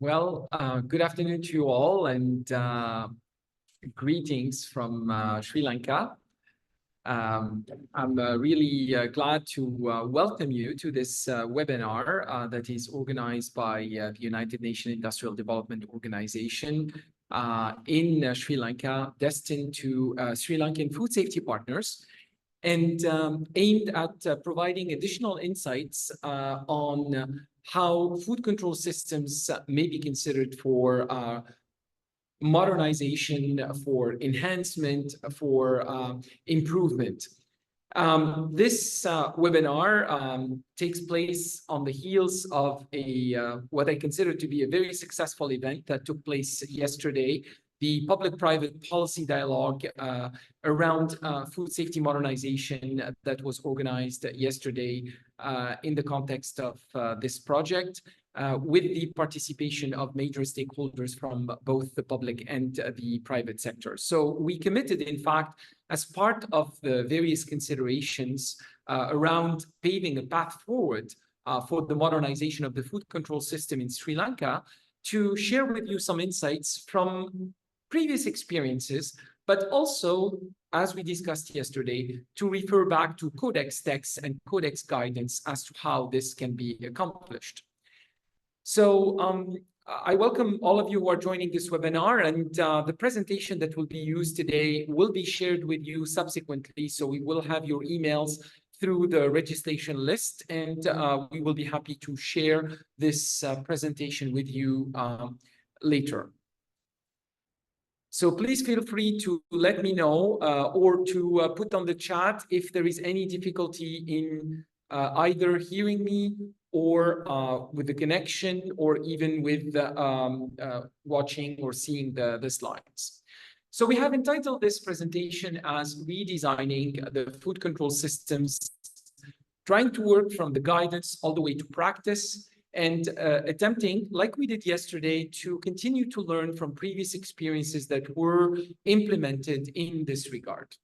Good afternoon to you all, and greetings from Sri Lanka. I'm really glad to welcome you to this webinar that is organized by the United Nations Industrial Development Organization in Sri Lanka, destined to Sri Lankan food safety partners, and aimed at providing additional insights on how food control systems may be considered for modernization, for enhancement, for improvement. This webinar takes place on the heels of what I consider to be a very successful event that took place yesterday, the public-private policy dialogue around food safety modernization that was organized yesterday in the context of this project, with the participation of major stakeholders from both the public and the private sector. So we committed, in fact, as part of the various considerations around paving a path forward for the modernization of the food control system in Sri Lanka, to share with you some insights from previous experiences, but also, as we discussed yesterday, to refer back to Codex texts and Codex guidance as to how this can be accomplished. So I welcome all of you who are joining this webinar, and the presentation that will be used today will be shared with you subsequently. So we will have your emails through the registration list, and we will be happy to share this presentation with you later. So please feel free to let me know or to put on the chat if there is any difficulty in either hearing me or with the connection, or even with watching or seeing the slides. So we have entitled this presentation as Redesigning the Food Control Systems, trying to work from the guidance all the way to practice, and attempting, like we did yesterday, to continue to learn from previous experiences that were implemented in this regard.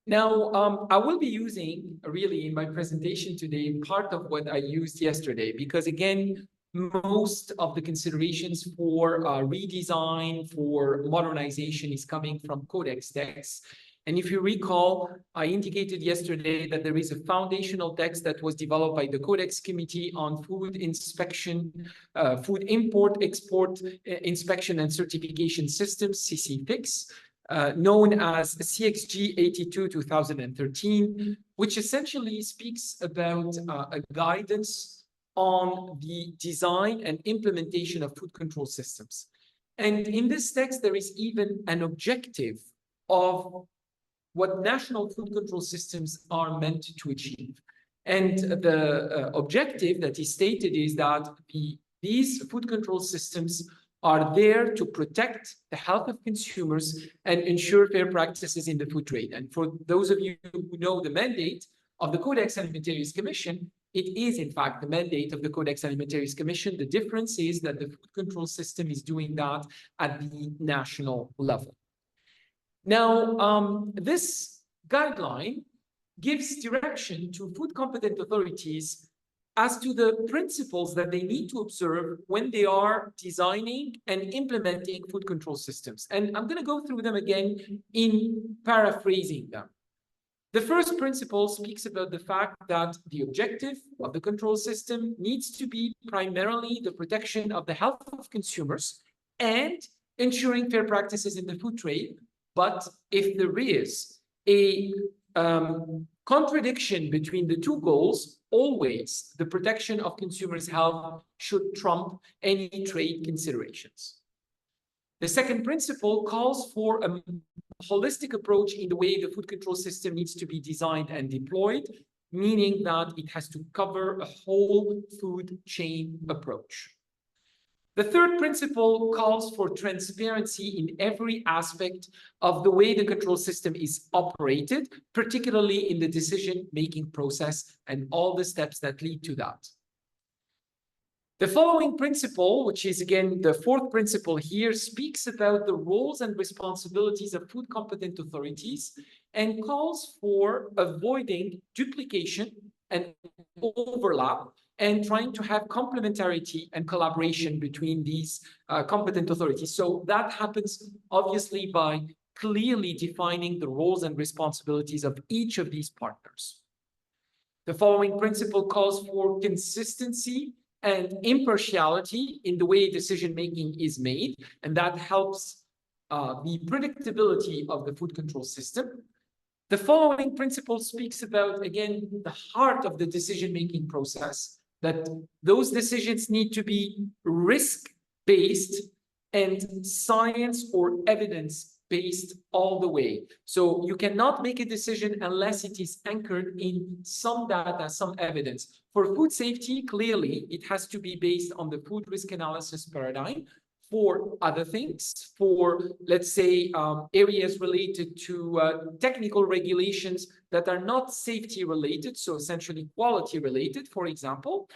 Now, I will be using, really, in my presentation today, part of what I used yesterday, because again, most of the considerations for redesign, for modernization is coming from Codex texts. And if you recall, I indicated yesterday that there is a foundational text that was developed by the Codex Committee on Food Inspection, Food Import, Export, Inspection and Certification Systems, CCFIX, known as CXG 82/2013, which essentially speaks about a guidance on the design and implementation of food control systems. And in this text, there is even an objective of what national food control systems are meant to achieve. And the objective that is stated is that these food control systems are there to protect the health of consumers and ensure fair practices in the food trade. And for those of you who know the mandate of the Codex Alimentarius Commission, it is in fact the mandate of the Codex Alimentarius Commission. The difference is that the food control system is doing that at the national level. Now, this guideline gives direction to food competent authorities as to the principles that they need to observe when they are designing and implementing food control systems. And I'm going to go through them again in paraphrasing them. The first principle speaks about the fact that the objective of the control system needs to be primarily the protection of the health of consumers and ensuring fair practices in the food trade. But if there is a contradiction between the two goals, always the protection of consumers' health should trump any trade considerations. The second principle calls for a holistic approach in the way the food control system needs to be designed and deployed, meaning that it has to cover a whole food chain approach. The third principle calls for transparency in every aspect of the way the control system is operated, particularly in the decision-making process and all the steps that lead to that. The following principle, which is again the fourth principle here, speaks about the roles and responsibilities of food competent authorities and calls for avoiding duplication and overlap and trying to have complementarity and collaboration between these competent authorities. So that happens obviously by clearly defining the roles and responsibilities of each of these partners. The following principle calls for consistency and impartiality in the way decision-making is made, and that helps the predictability of the food control system. The following principle speaks about, again, the heart of the decision-making process, that those decisions need to be risk-based and science or evidence-based all the way. So you cannot make a decision unless it is anchored in some data, some evidence. For food safety, clearly, it has to be based on the food risk analysis paradigm. For other things, for, let's say, areas related to technical regulations that are not safety related, so essentially quality related, for example,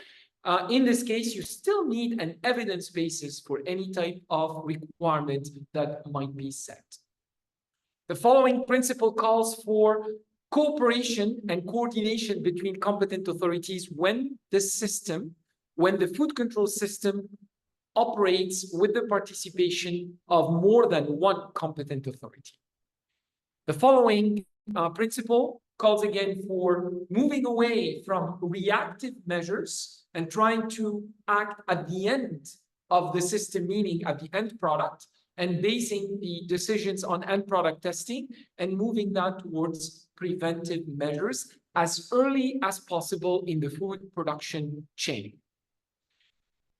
in this case, you still need an evidence basis for any type of requirement that might be set. The following principle calls for cooperation and coordination between competent authorities when the food control system operates with the participation of more than one competent authority. The following principle calls again for moving away from reactive measures and trying to act at the end of the system, meaning at the end product, and basing the decisions on end product testing and moving that towards preventive measures as early as possible in the food production chain.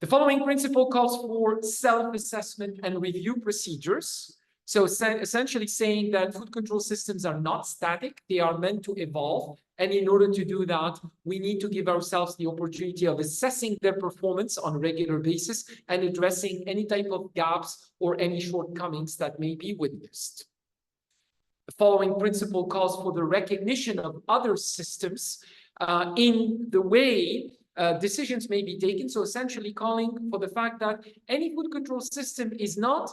The following principle calls for self-assessment and review procedures. So essentially saying that food control systems are not static, they are meant to evolve. And in order to do that, we need to give ourselves the opportunity of assessing their performance on a regular basis and addressing any type of gaps or any shortcomings that may be witnessed. The following principle calls for the recognition of other systems in the way decisions may be taken. So essentially calling for the fact that any food control system is not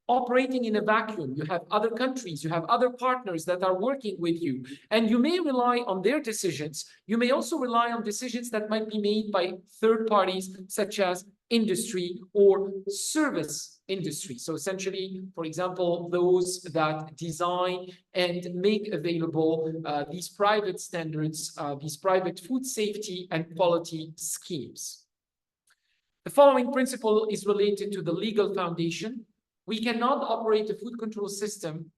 operating in a vacuum. You have other countries, you have other partners that are working with you, and you may rely on their decisions. You may also rely on decisions that might be made by third parties, such as industry or service industry. So essentially, for example, those that design and make available these private standards, these private food safety and quality schemes. The following principle is related to the legal foundation. We cannot operate a food control system,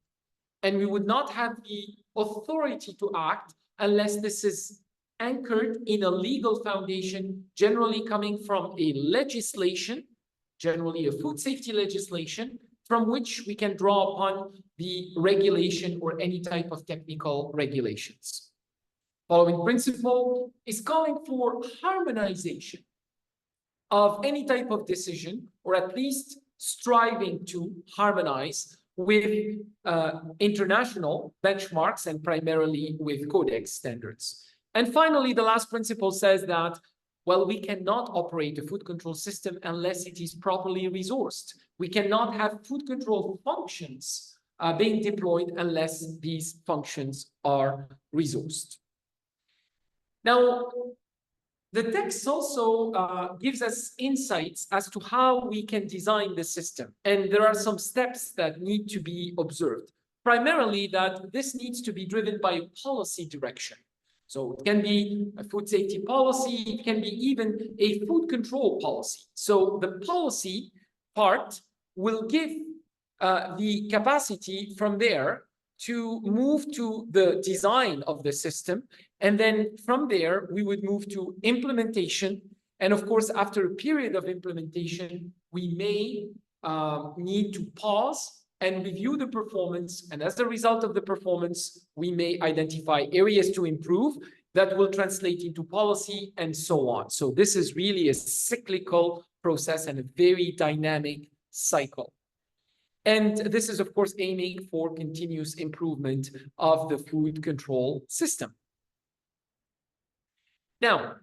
and we would not have the authority to act unless this is anchored in a legal foundation, generally coming from a legislation, generally a food safety legislation, from which we can draw upon the regulation or any type of technical regulations. Following principle is calling for harmonization of any type of decision, or at least striving to harmonize with international benchmarks and primarily with codex standards. And finally, the last principle says that, well, we cannot operate a food control system unless it is properly resourced. We cannot have food control functions being deployed unless these functions are resourced. Now, the text also gives us insights as to how we can design the system. And there are some steps that need to be observed. Primarily that this needs to be driven by policy direction. So it can be a food safety policy, it can be even a food control policy. So the policy part will give the capacity from there to move to the design of the system. And then from there, we would move to implementation. And of course, after a period of implementation, we may need to pause and review the performance. And as a result of the performance, we may identify areas to improve that will translate into policy and so on. So this is really a cyclical process and a very dynamic cycle. And this is, of course, aiming for continuous improvement of the food control system. Now,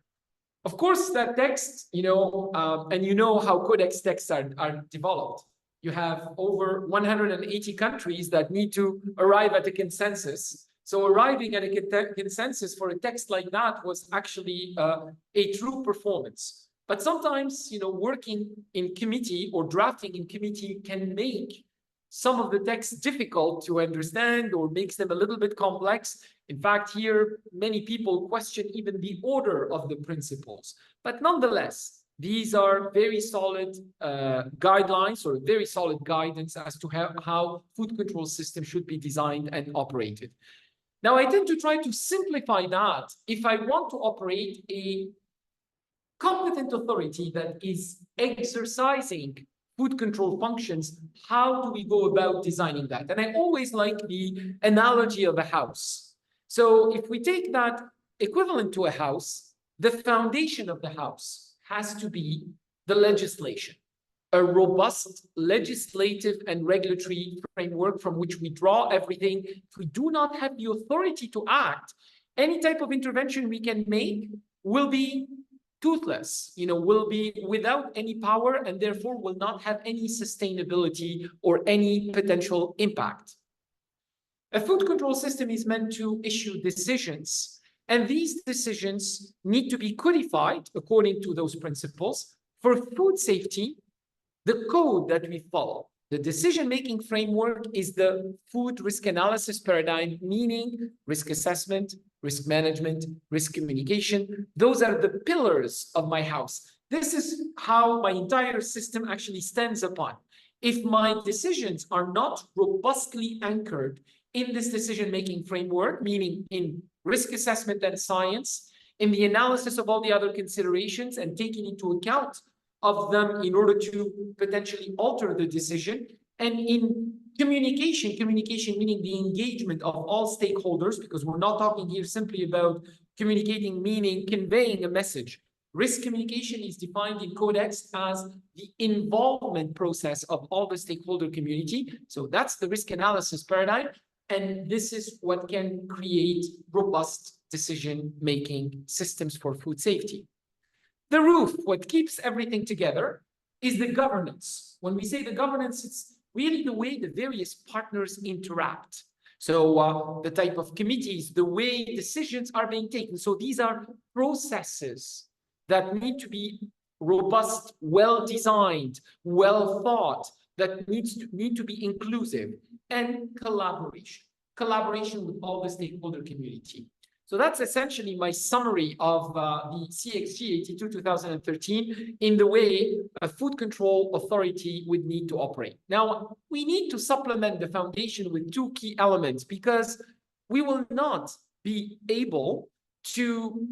of course, that text, and you know how codex texts are developed. You have over 180 countries that need to arrive at a consensus. So arriving at a consensus for a text like that was actually a true performance. But sometimes, working in committee or drafting in committee can make some of the texts difficult to understand or makes them a little bit complex. In fact, here, many people question even the order of the principles. But nonetheless, these are very solid guidelines or very solid guidance as to how food control systems should be designed and operated. Now, I tend to try to simplify that. If I want to operate a competent authority that is exercising food control functions, how do we go about designing that? And I always like the analogy of a house. So if we take that equivalent to a house, the foundation of the house has to be the legislation, a robust legislative and regulatory framework from which we draw everything. If we do not have the authority to act, any type of intervention we can make will be toothless, will be without any power and therefore will not have any sustainability or any potential impact. A food control system is meant to issue decisions, and these decisions need to be codified according to those principles. For food safety, the code that we follow, the decision-making framework, is the food risk analysis paradigm, meaning risk assessment, risk management, risk communication. Those are the pillars of my house. This is how my entire system actually stands upon. If my decisions are not robustly anchored in this decision-making framework, meaning in risk assessment and science, in the analysis of all the other considerations and taking into account of them in order to potentially alter the decision, and in communication meaning the engagement of all stakeholders, because we're not talking here simply about communicating, meaning conveying a message. Risk communication is defined in Codex as the involvement process of all the stakeholder community. So that's the risk analysis paradigm. And this is what can create robust decision-making systems for food safety. The roof, what keeps everything together, is the governance. When we say the governance, it's really the way the various partners interact. So the type of committees, the way decisions are being taken. So these are processes that need to be robust, well-designed, well-thought, that need to be inclusive, and collaboration with all the stakeholder community. So that's essentially my summary of the CXG 82/2013 in the way a food control authority would need to operate. Now, we need to supplement the foundation with two key elements, because we will not be able to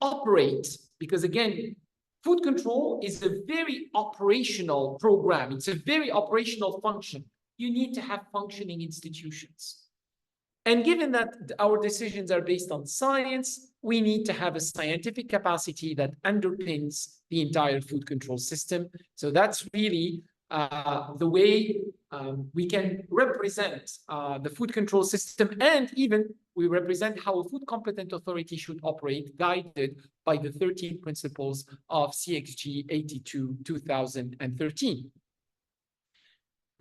operate, because again, food control is a very operational program. It's a very operational function. You need to have functioning institutions. And given that our decisions are based on science, we need to have a scientific capacity that underpins the entire food control system. So that's really the way we can represent the food control system, and even we represent how a food competent authority should operate, guided by the 13 principles of CXG 82/2013.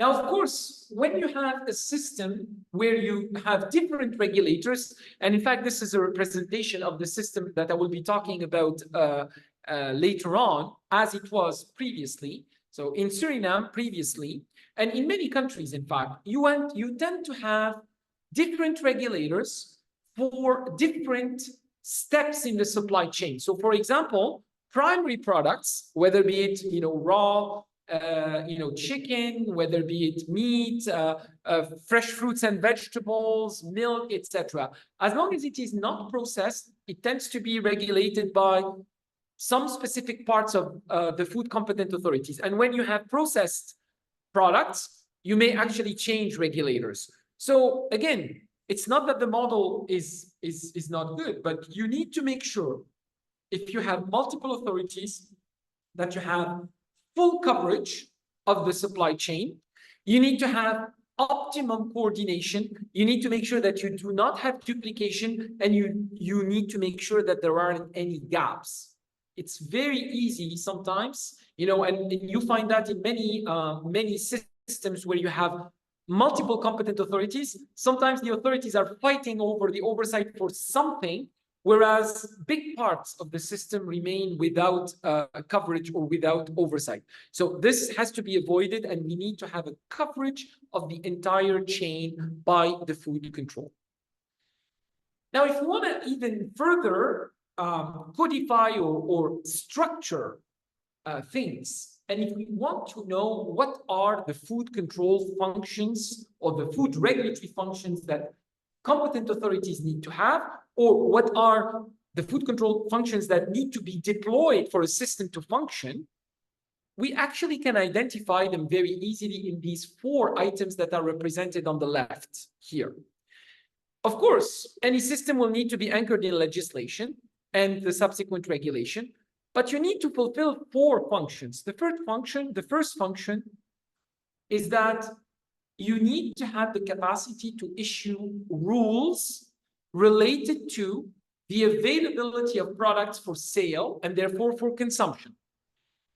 Now, of course, when you have a system where you have different regulators, and in fact, this is a representation of the system that I will be talking about later on, as it was previously. So in Suriname previously, and in many countries, in fact, you tend to have different regulators for different steps in the supply chain. So for example, primary products, whether be it, raw, chicken, whether be it meat, fresh fruits and vegetables, milk, etc. As long as it is not processed, it tends to be regulated by some specific parts of the food competent authorities. And when you have processed products, you may actually change regulators. So again, it's not that the model is not good, but you need to make sure, if you have multiple authorities, that you have full coverage of the supply chain. You need to have optimum coordination. You need to make sure that you do not have duplication, and you need to make sure that there aren't any gaps. It's very easy sometimes, and you find that in many systems where you have multiple competent authorities. Sometimes the authorities are fighting over the oversight for something, whereas big parts of the system remain without coverage or without oversight. So this has to be avoided, and we need to have a coverage of the entire chain by the food control. Now, if you want to even further codify or structure things, and if we want to know what are the food control functions or the food regulatory functions that competent authorities need to have, or what are the food control functions that need to be deployed for a system to function, we actually can identify them very easily in these 4 items that are represented on the left here. Of course, any system will need to be anchored in legislation and the subsequent regulation, but you need to fulfill 4 functions. The first function is that you need to have the capacity to issue rules related to the availability of products for sale and therefore for consumption.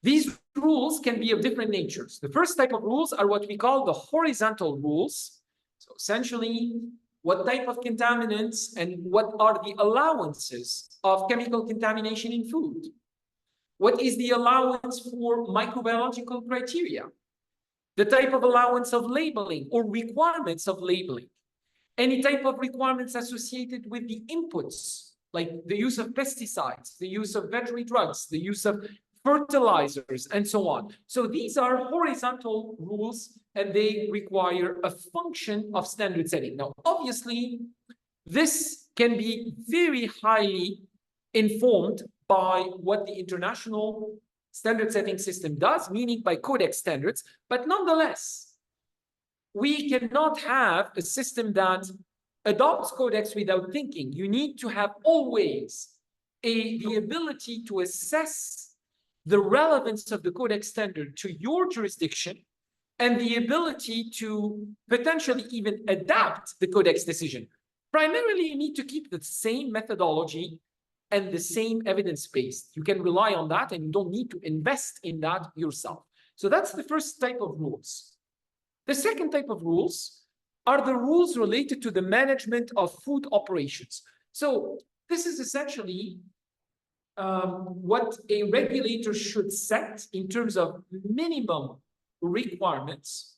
These rules can be of different natures. The first type of rules are what we call the horizontal rules. So essentially, what type of contaminants and what are the allowances of chemical contamination in food? What is the allowance for microbiological criteria? The type of allowance of labeling or requirements of labeling. Any type of requirements associated with the inputs, like the use of pesticides, the use of veterinary drugs, the use of fertilizers, and so on. So these are horizontal rules, and they require a function of standard setting. Now, obviously, this can be very highly informed by what the international standard setting system does, meaning by codex standards, but nonetheless, we cannot have a system that adopts codex without thinking. You need to have always the ability to assess the relevance of the codex standard to your jurisdiction and the ability to potentially even adapt the codex decision. Primarily, you need to keep the same methodology and the same evidence base. You can rely on that, and you don't need to invest in that yourself. So that's the first type of rules. The second type of rules are the rules related to the management of food operations. So this is essentially what a regulator should set in terms of minimum requirements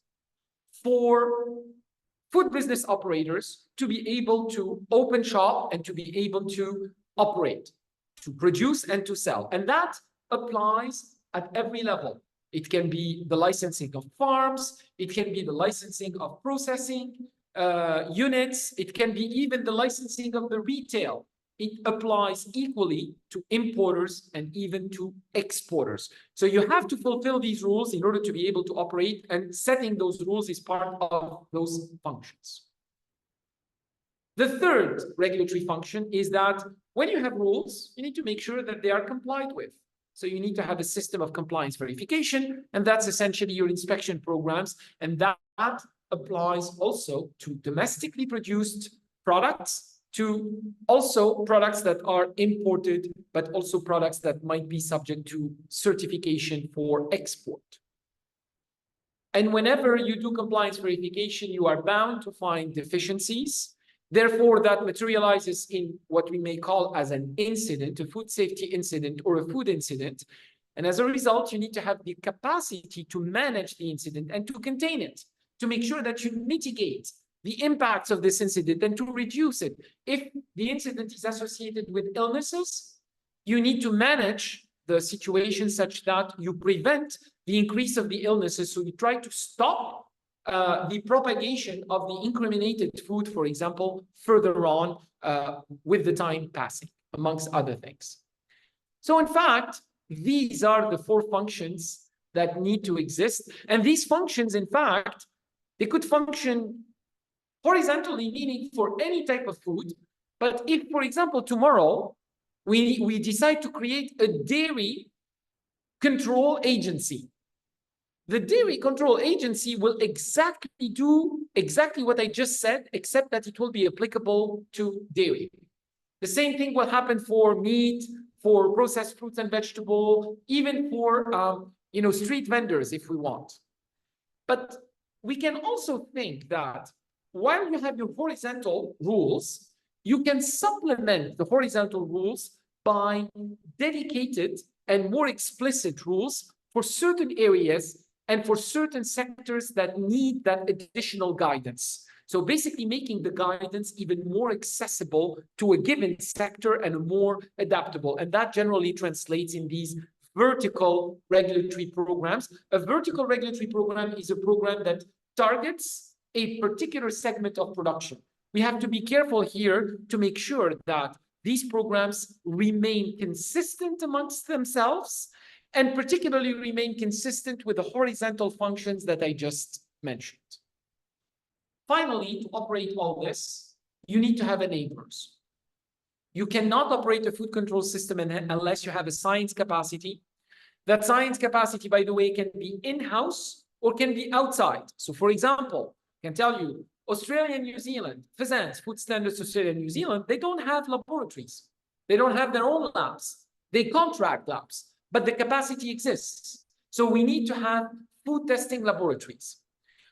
for food business operators to be able to open shop and to be able to operate, to produce and to sell. And that applies at every level. It can be the licensing of farms, it can be the licensing of processing units, it can be even the licensing of the retail. It applies equally to importers and even to exporters. So you have to fulfill these rules in order to be able to operate, and setting those rules is part of those functions. The third regulatory function is that when you have rules, you need to make sure that they are complied with. So you need to have a system of compliance verification, and that's essentially your inspection programs. And that applies also to domestically produced products, to also products that are imported, but also products that might be subject to certification for export. And whenever you do compliance verification, you are bound to find deficiencies. Therefore, that materializes in what we may call as an incident, a food safety incident or a food incident. And as a result, you need to have the capacity to manage the incident and to contain it, to make sure that you mitigate the impacts of this incident and to reduce it. If the incident is associated with illnesses, you need to manage the situation such that you prevent the increase of the illnesses. So you try to stop the propagation of the incriminated food, for example, further on with the time passing, amongst other things. So in fact, these are the 4 functions that need to exist. And these functions, in fact, they could function horizontally, meaning for any type of food. But if, for example, tomorrow we decide to create a dairy control agency, the dairy control agency will do exactly what I just said, except that it will be applicable to dairy. The same thing will happen for meat, for processed fruits and vegetables, even for street vendors if we want. But we can also think that while you have your horizontal rules, you can supplement the horizontal rules by dedicated and more explicit rules for certain areas and for certain sectors that need that additional guidance. So basically making the guidance even more accessible to a given sector and more adaptable. And that generally translates in these vertical regulatory programs. A vertical regulatory program is a program that targets a particular segment of production. We have to be careful here to make sure that these programs remain consistent amongst themselves and particularly remain consistent with the horizontal functions that I just mentioned. Finally, to operate all this, you need to have enablers. You cannot operate a food control system unless you have a science capacity. That science capacity, by the way, can be in-house or can be outside. So for example, I can tell you, Australia and New Zealand, FSANZ, Food Standards Australia and New Zealand, they don't have laboratories. They don't have their own labs. They contract labs, but the capacity exists. So we need to have food testing laboratories.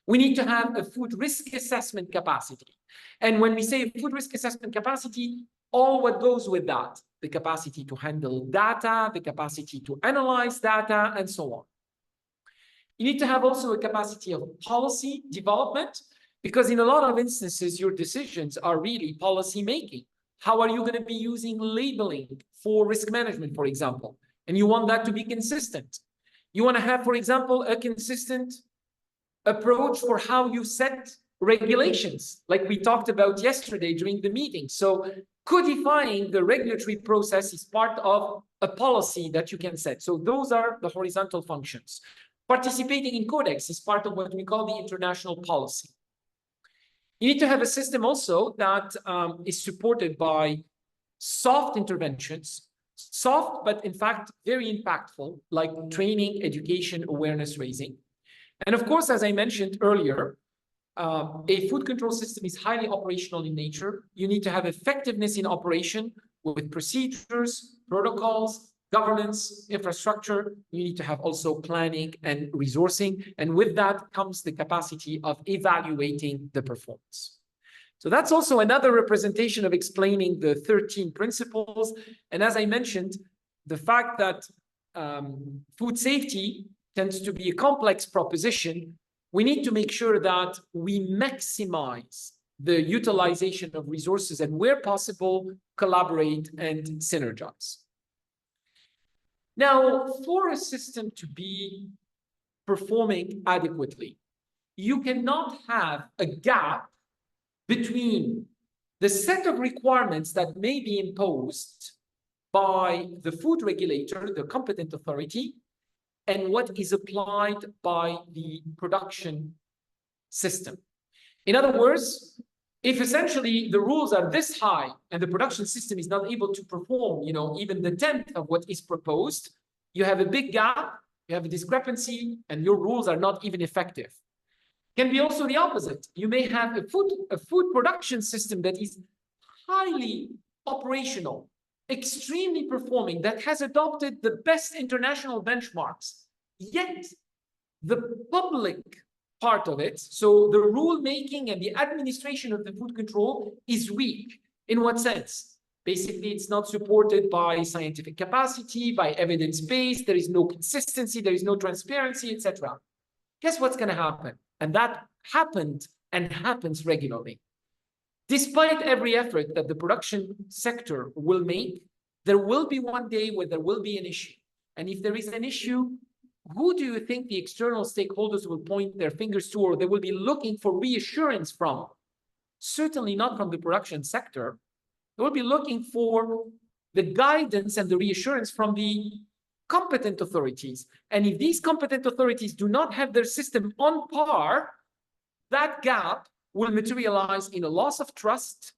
We need to have a food risk assessment capacity. And when we say food risk assessment capacity, all what goes with that, the capacity to handle data, the capacity to analyze data, and so on. You need to have also a capacity of policy development, because in a lot of instances, your decisions are really policy making. How are you going to be using labeling for risk management, for example? And you want that to be consistent. You want to have, for example, a consistent approach for how you set regulations, like we talked about yesterday during the meeting. So codifying the regulatory process is part of a policy that you can set. So those are the horizontal functions. Participating in codex is part of what we call the international policy. You need to have a system also that is supported by soft interventions, soft, but in fact, very impactful, like training, education, awareness raising. And of course, as I mentioned earlier, a food control system is highly operational in nature. You need to have effectiveness in operation with procedures, protocols, governance, infrastructure. You need to have also planning and resourcing. And with that comes the capacity of evaluating the performance. So that's also another representation of explaining the 13 principles. And as I mentioned, the fact that food safety tends to be a complex proposition, we need to make sure that we maximize the utilization of resources and where possible, collaborate and synergize. Now, for a system to be performing adequately, you cannot have a gap between the set of requirements that may be imposed by the food regulator, the competent authority, and what is applied by the production system. In other words, if essentially the rules are this high and the production system is not able to perform, even the 10th of what is proposed, you have a big gap, you have a discrepancy, and your rules are not even effective. Can be also the opposite. You may have a food production system that is highly operational, extremely performing, that has adopted the best international benchmarks, yet the public part of it, so the rule making and the administration of the food control is weak. In what sense? Basically, it's not supported by scientific capacity, by evidence-based, there is no consistency, there is no transparency, etc. Guess what's going to happen? And that happened and happens regularly. Despite every effort that the production sector will make, there will be one day where there will be an issue. And if there is an issue, who do you think the external stakeholders will point their fingers to, or they will be looking for reassurance from? Certainly not from the production sector. They will be looking for the guidance and the reassurance from the competent authorities. And if these competent authorities do not have their system on par, that gap will materialize in a loss of trust,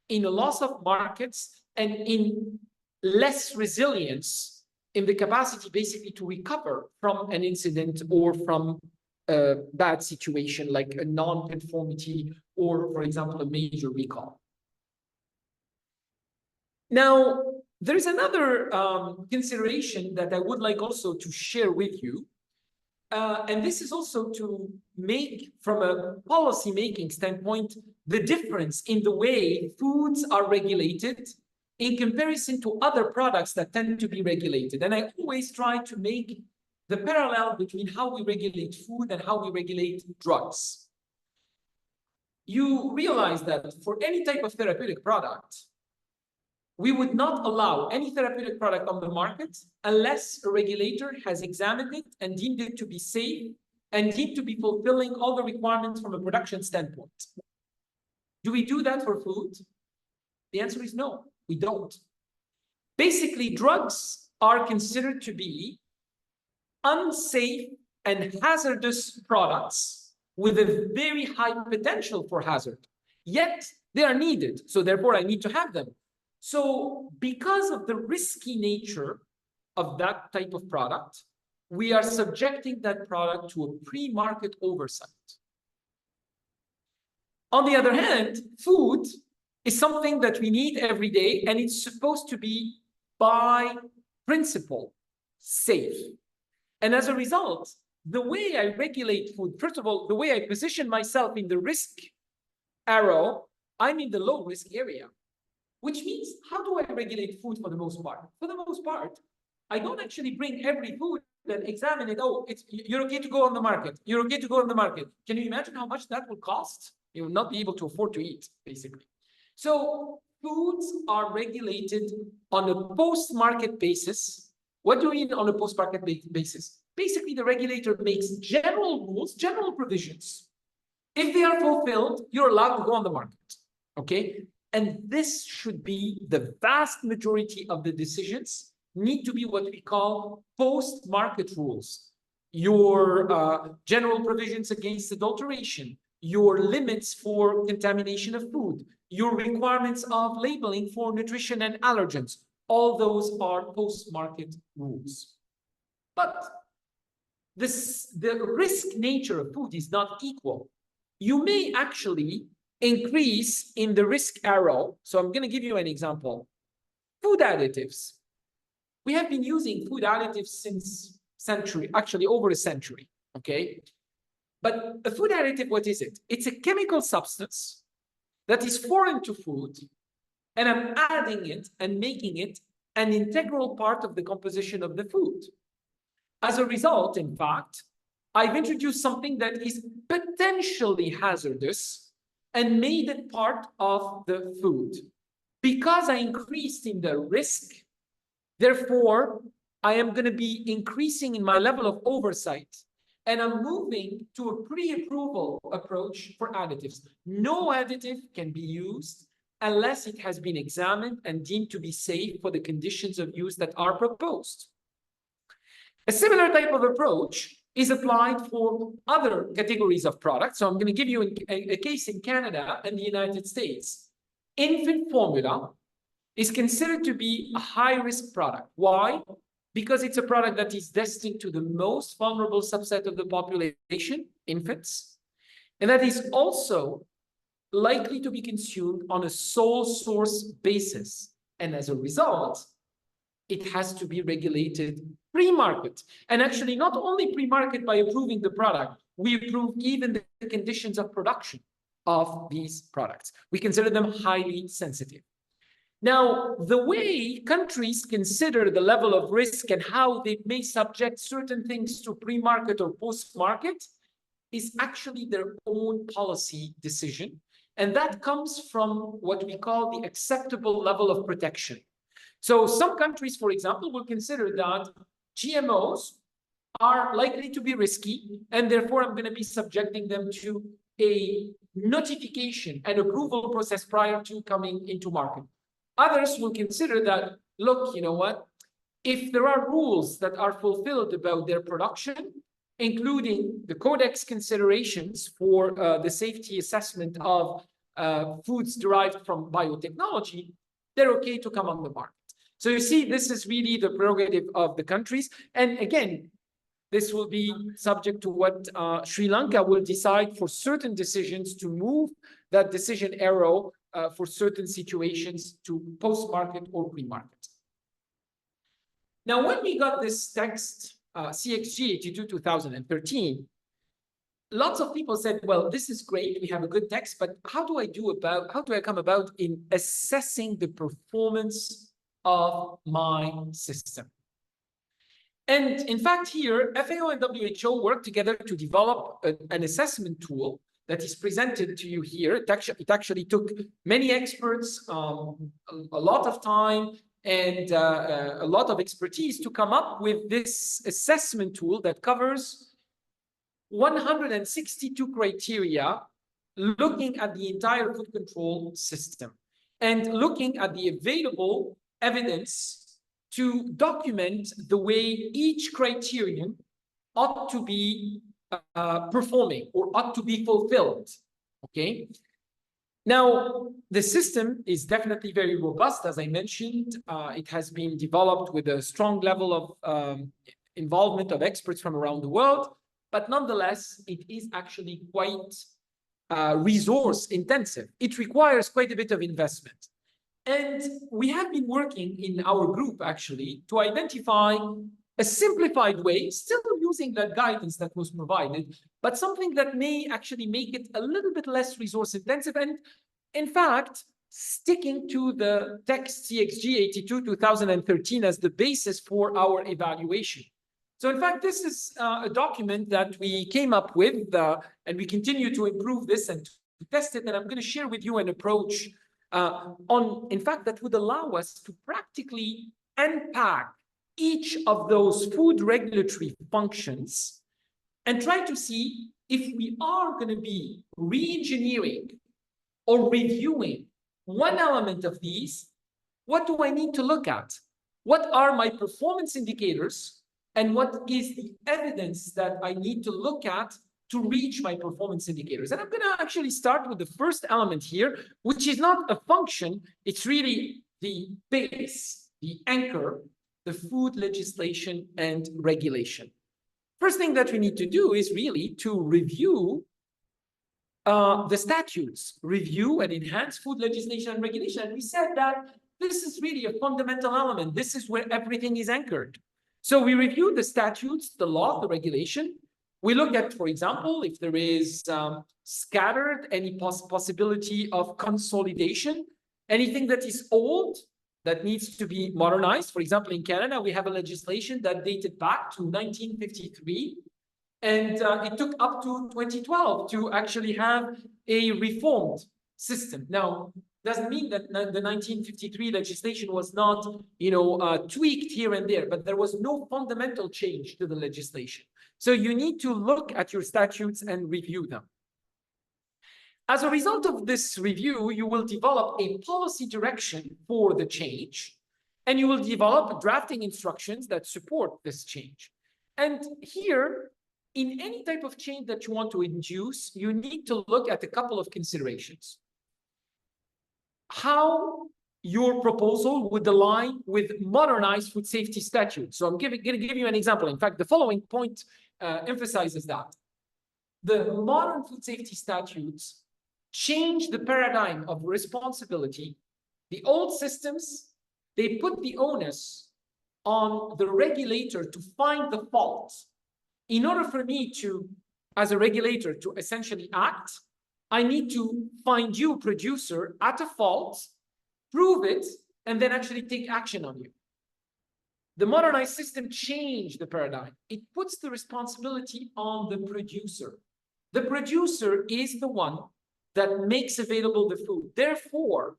in a loss of markets, and in less resilience in the capacity basically to recover from an incident or from a bad situation like a non-conformity or, for example, a major recall. Now, there is another consideration that I would like also to share with you. And this is also to make, from a policy-making standpoint, the difference in the way foods are regulated in comparison to other products that tend to be regulated. And I always try to make the parallel between how we regulate food and how we regulate drugs. You realize that for any type of therapeutic product, we would not allow any therapeutic product on the market unless a regulator has examined it and deemed it to be safe and deemed to be fulfilling all the requirements from a production standpoint. Do we do that for food? The answer is no, we don't. Basically, drugs are considered to be unsafe and hazardous products with a very high potential for hazard. Yet they are needed, so therefore I need to have them. So because of the risky nature of that type of product, we are subjecting that product to a pre-market oversight. On the other hand, food is something that we need every day, and it's supposed to be, by principle, safe. And as a result, the way I regulate food, first of all, the way I position myself in the risk arrow, I'm in the low risk area. Which means, how do I regulate food for the most part? For the most part, I don't actually bring every food and examine it. Oh, you're okay to go on the market. You're okay to go on the market. Can you imagine how much that will cost? You will not be able to afford to eat, basically. So foods are regulated on a post-market basis. What do we mean on a post-market basis? Basically, the regulator makes general rules, general provisions. If they are fulfilled, you're allowed to go on the market, okay? And this should be the vast majority of the decisions need to be what we call post-market rules. Your general provisions against adulteration, your limits for contamination of food, your requirements of labeling for nutrition and allergens, all those are post-market rules. But the risk nature of food is not equal. You may actually increase in the risk arrow. So I'm going to give you an example. Food additives. We have been using food additives since actually over a century, okay? But a food additive, what is it? It's a chemical substance that is foreign to food, and I'm adding it and making it an integral part of the composition of the food. As a result, in fact, I've introduced something that is potentially hazardous and made it part of the food. Because I increased in the risk, therefore, I am going to be increasing in my level of oversight, and I'm moving to a pre-approval approach for additives. No additive can be used unless it has been examined and deemed to be safe for the conditions of use that are proposed. A similar type of approach is applied for other categories of products. So I'm going to give you a case in Canada and the United States. Infant formula is considered to be a high-risk product. Why? Because it's a product that is destined to the most vulnerable subset of the population, infants, and that is also likely to be consumed on a sole source basis. And as a result, it has to be regulated pre-market. And actually, not only pre-market by approving the product, we approve even the conditions of production of these products. We consider them highly sensitive. Now, the way countries consider the level of risk and how they may subject certain things to pre-market or post-market is actually their own policy decision. And that comes from what we call the acceptable level of protection. So some countries, for example, will consider that GMOs are likely to be risky, and therefore I'm going to be subjecting them to a notification and approval process prior to coming into market. Others will consider that, look, you know what? If there are rules that are fulfilled about their production, including the codex considerations for the safety assessment of foods derived from biotechnology, they're okay to come on the market. So you see, this is really the prerogative of the countries. And again, this will be subject to what Sri Lanka will decide for certain decisions to move that decision arrow for certain situations to post-market or pre-market. Now, when we got this text CXG 82 2013, lots of people said, well, this is great, we have a good text, but how do I come about in assessing the performance of my system? And in fact, here, FAO and WHO work together to develop an assessment tool that is presented to you here. It actually took many experts, a lot of time, and a lot of expertise to come up with this assessment tool that covers 162 criteria, looking at the entire food control system and looking at the available evidence to document the way each criterion ought to be performing or ought to be fulfilled, okay? Now, the system is definitely very robust, as I mentioned. It has been developed with a strong level of involvement of experts from around the world, but nonetheless, it is actually quite resource intensive. It requires quite a bit of investment. And we have been working in our group, actually, to identify a simplified way, still using that guidance that was provided, but something that may actually make it a little bit less resource intensive. And in fact, sticking to the text CXG 82 2013 as the basis for our evaluation. So in fact, this is a document that we came up with, and we continue to improve this and to test it. And I'm going to share with you an approach in fact, that would allow us to practically unpack each of those food regulatory functions and try to see if we are going to be re-engineering or reviewing one element of these, what do I need to look at? What are my performance indicators? And what is the evidence that I need to look at to reach my performance indicators? And I'm going to actually start with the first element here, which is not a function. It's really the base, the anchor, the food legislation and regulation. First thing that we need to do is really to review the statutes, review and enhance food legislation and regulation. And we said that this is really a fundamental element. This is where everything is anchored. So we review the statutes, the law, the regulation. We look at, for example, if there is scattered, any possibility of consolidation, anything that is old that needs to be modernized. For example, in Canada, we have a legislation that dated back to 1953, and it took up to 2012 to actually have a reformed system. Now, doesn't mean that the 1953 legislation was not, tweaked here and there, but there was no fundamental change to the legislation. So you need to look at your statutes and review them. As a result of this review, you will develop a policy direction for the change, and you will develop drafting instructions that support this change. And here, in any type of change that you want to induce, you need to look at a couple of considerations. How your proposal would align with modernized food safety statutes. So I'm going to give you an example. In fact, the following point emphasizes that. The modern food safety statutes change the paradigm of responsibility. The old systems, they put the onus on the regulator to find the fault. In order for me to, as a regulator, to essentially act, I need to find you, producer, at a fault, prove it, and then actually take action on you. The modernized system changed the paradigm. It puts the responsibility on the producer. The producer is the one that makes available the food. Therefore,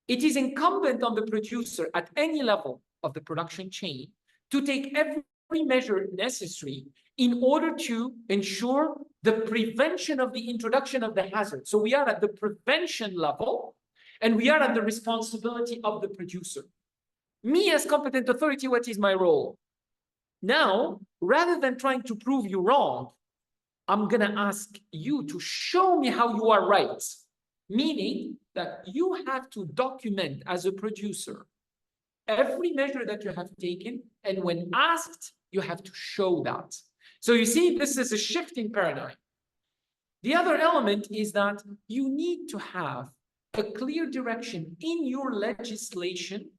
it is incumbent on the producer at any level of the production chain to take every measure necessary in order to ensure the prevention of the introduction of the hazard. So we are at the prevention level, and we are at the responsibility of the producer. Me as competent authority, what is my role? Now, rather than trying to prove you wrong, I'm going to ask you to show me how you are right. Meaning that you have to document as a producer every measure that you have taken, and when asked, you have to show that. So you see, this is a shift in paradigm. The other element is that you need to have a clear direction in your legislation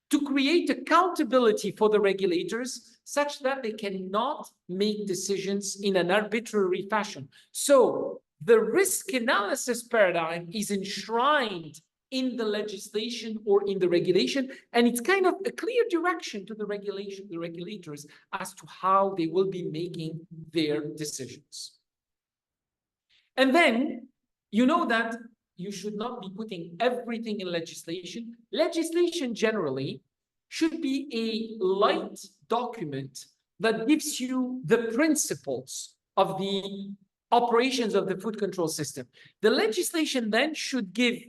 to create accountability for the regulators such that they cannot make decisions in an arbitrary fashion. So the risk analysis paradigm is enshrined in the legislation or in the regulation, and it's kind of a clear direction to the regulators as to how they will be making their decisions. And then you know that you should not be putting everything in legislation. Legislation generally should be a light document that gives you the principles of the operations of the food control system. The legislation then should give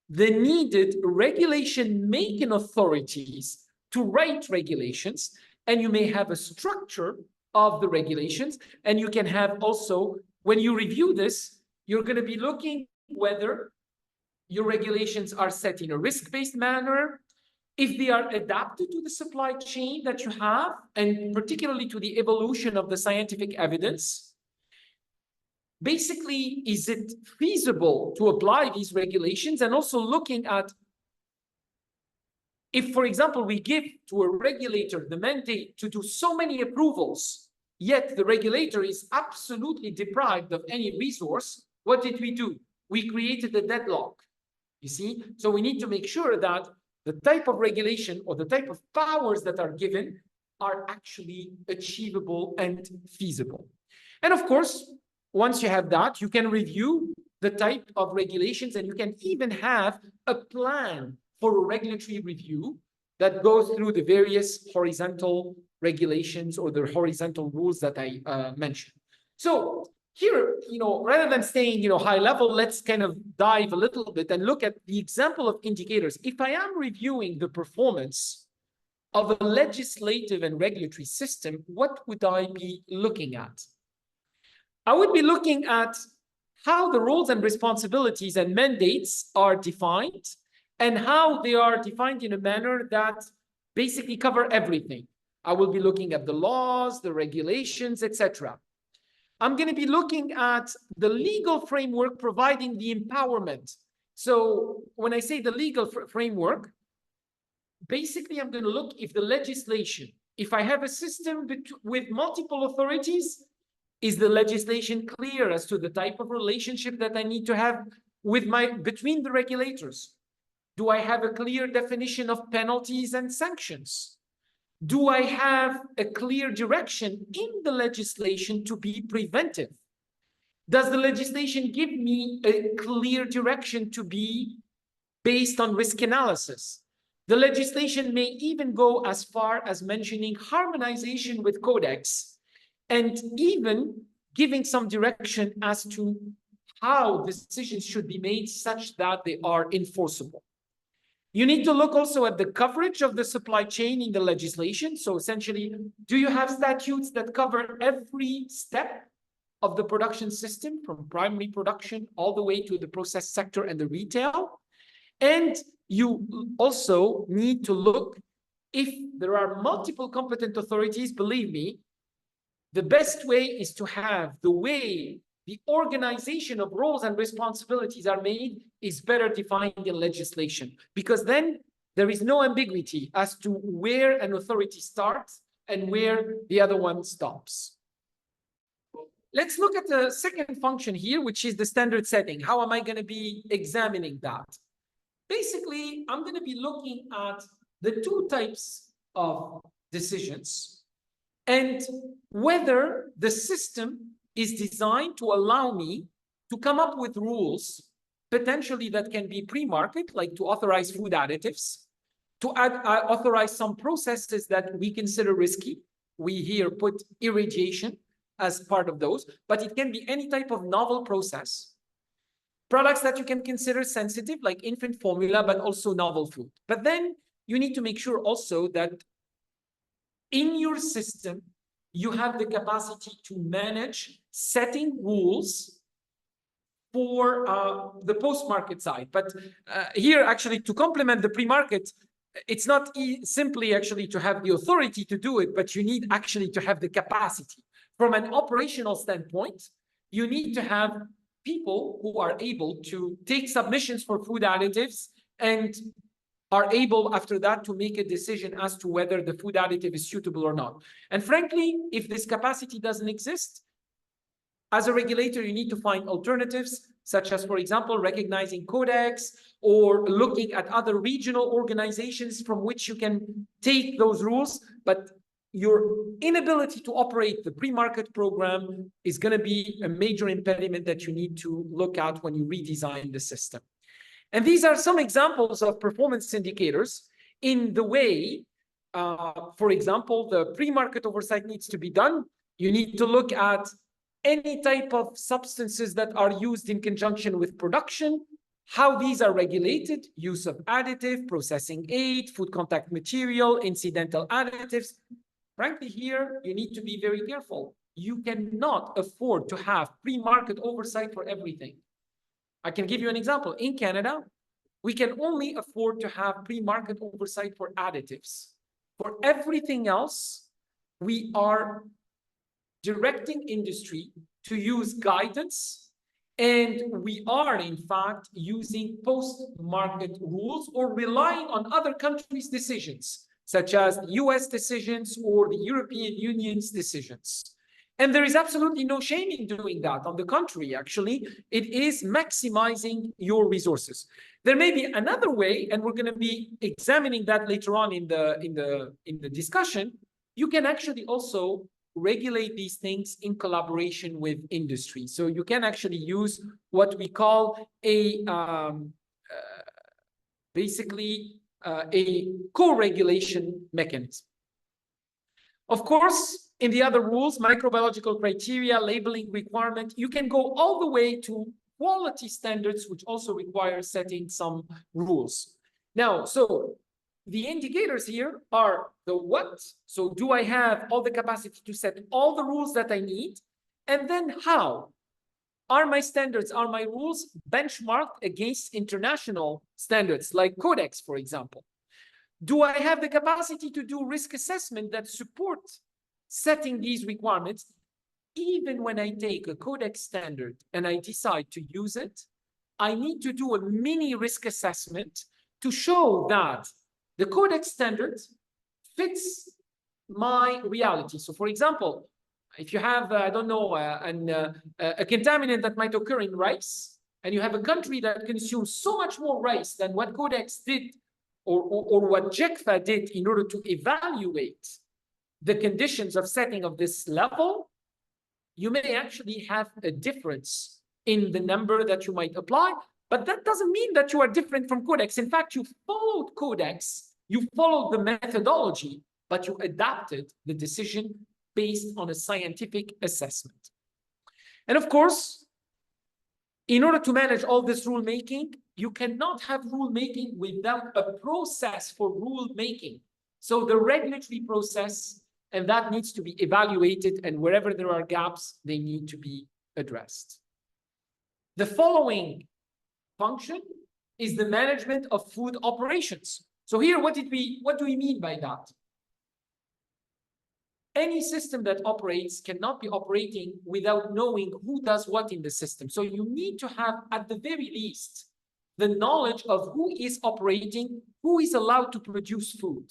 the needed regulation-making authorities to write regulations, and you may have a structure of the regulations, and you can have also, when you review this, you're going to be looking whether your regulations are set in a risk-based manner, if they are adapted to the supply chain that you have, and particularly to the evolution of the scientific evidence. Basically, is it feasible to apply these regulations? And also looking at if, for example, we give to a regulator the mandate to do so many approvals, yet the regulator is absolutely deprived of any resource, what did we do? We created a deadlock, you see? So we need to make sure that the type of regulation or the type of powers that are given are actually achievable and feasible. And of course, once you have that, you can review the type of regulations, and you can even have a plan for a regulatory review that goes through the various horizontal regulations or the horizontal rules that I mentioned. So here, rather than staying, high level, let's kind of dive a little bit and look at the example of indicators. If I am reviewing the performance of a legislative and regulatory system, what would I be looking at? I would be looking at how the roles and responsibilities and mandates are defined and how they are defined in a manner that basically cover everything. I will be looking at the laws, the regulations, etc. I'm going to be looking at the legal framework providing the empowerment. So when I say the legal framework, basically I'm going to look if the legislation, if I have a system with multiple authorities, is the legislation clear as to the type of relationship that I need to have between the regulators? Do I have a clear definition of penalties and sanctions? Do I have a clear direction in the legislation to be preventive? Does the legislation give me a clear direction to be based on risk analysis? The legislation may even go as far as mentioning harmonization with codex and even giving some direction as to how decisions should be made such that they are enforceable. You need to look also at the coverage of the supply chain in the legislation. So essentially, do you have statutes that cover every step of the production system from primary production all the way to the process sector and the retail? And you also need to look if there are multiple competent authorities. Believe me, the best way is to have the way the organization of roles and responsibilities are made is better defined in legislation, because then there is no ambiguity as to where an authority starts and where the other one stops. Let's look at the second function here, which is the standard setting. How am I going to be examining that? Basically, I'm going to be looking at the two types of decisions and whether the system is designed to allow me to come up with rules, potentially that can be pre-market, like to authorize food additives, to authorize some processes that we consider risky. We here put irradiation as part of those, but it can be any type of novel process. Products that you can consider sensitive, like infant formula, but also novel food. But then you need to make sure also that in your system, you have the capacity to manage setting rules for the post-market side. But here, actually, to complement the pre-market, it's not simply actually to have the authority to do it, but you need actually to have the capacity. From an operational standpoint, you need to have people who are able to take submissions for food additives and are able after that to make a decision as to whether the food additive is suitable or not. And frankly, if this capacity doesn't exist, as a regulator, you need to find alternatives, such as, for example, recognizing codex or looking at other regional organizations from which you can take those rules. But your inability to operate the pre-market program is going to be a major impediment that you need to look at when you redesign the system. And these are some examples of performance indicators in the way, for example, the pre-market oversight needs to be done. You need to look at any type of substances that are used in conjunction with production, how these are regulated, use of additive, processing aid, food contact material, incidental additives. Frankly, here, you need to be very careful. You cannot afford to have pre-market oversight for everything. I can give you an example. In Canada, we can only afford to have pre-market oversight for additives. For everything else, we are directing industry to use guidance, and we are, in fact, using post-market rules or relying on other countries' decisions, such as US decisions or the European Union's decisions. And there is absolutely no shame in doing that. On the contrary, actually, it is maximizing your resources. There may be another way, and we're going to be examining that later on in the discussion. You can actually also regulate these things in collaboration with industry. So you can actually use what we call a co-regulation mechanism. Of course, in the other rules, microbiological criteria, labeling requirement, you can go all the way to quality standards, which also require setting some rules. Now, so the indicators here are the what. So do I have all the capacity to set all the rules that I need? And then how? Are my standards, are my rules benchmarked against international standards like Codex, for example? Do I have the capacity to do risk assessment that support setting these requirements? Even when I take a Codex standard and I decide to use it, I need to do a mini risk assessment to show that the Codex standard fits my reality. So for example, if you have, I don't know, a contaminant that might occur in rice, and you have a country that consumes so much more rice than what Codex did or what JECFA did in order to evaluate the conditions of setting of this level, you may actually have a difference in the number that you might apply, but that doesn't mean that you are different from Codex. In fact, you followed Codex, you followed the methodology, but you adapted the decision based on a scientific assessment. And of course, in order to manage all this rulemaking, you cannot have rulemaking without a process for rulemaking. So the regulatory process, and that needs to be evaluated, and wherever there are gaps, they need to be addressed. The following function is the management of food operations. So here, what do we mean by that? Any system that operates cannot be operating without knowing who does what in the system. So you need to have, at the very least, the knowledge of who is operating, who is allowed to produce food.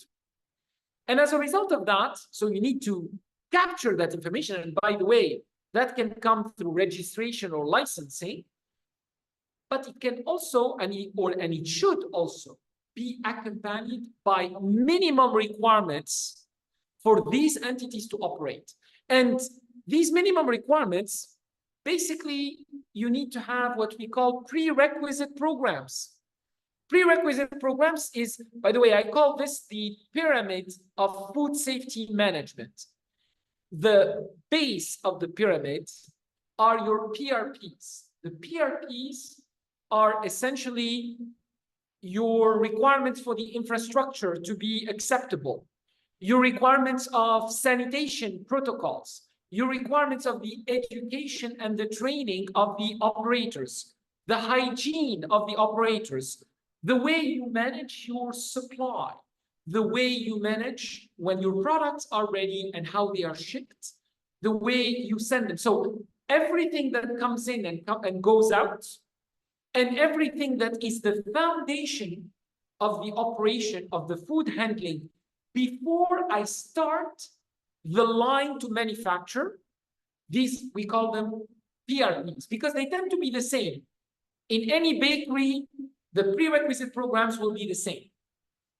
And as a result of that, so you need to capture that information. And by the way, that can come through registration or licensing, but it can also, and it should also be accompanied by minimum requirements for these entities to operate. And these minimum requirements, basically, you need to have what we call prerequisite programs. Prerequisite programs is, by the way, I call this the pyramid of food safety management. The base of the pyramid are your PRPs. The PRPs are essentially your requirements for the infrastructure to be acceptable, your requirements of sanitation protocols, your requirements of the education and the training of the operators, the hygiene of the operators, the way you manage your supply, the way you manage when your products are ready and how they are shipped, the way you send them. So everything that comes in and goes out, and everything that is the foundation of the operation of the food handling before I start the line to manufacture. These, we call them PRPs, because they tend to be the same. In any bakery, the prerequisite programs will be the same.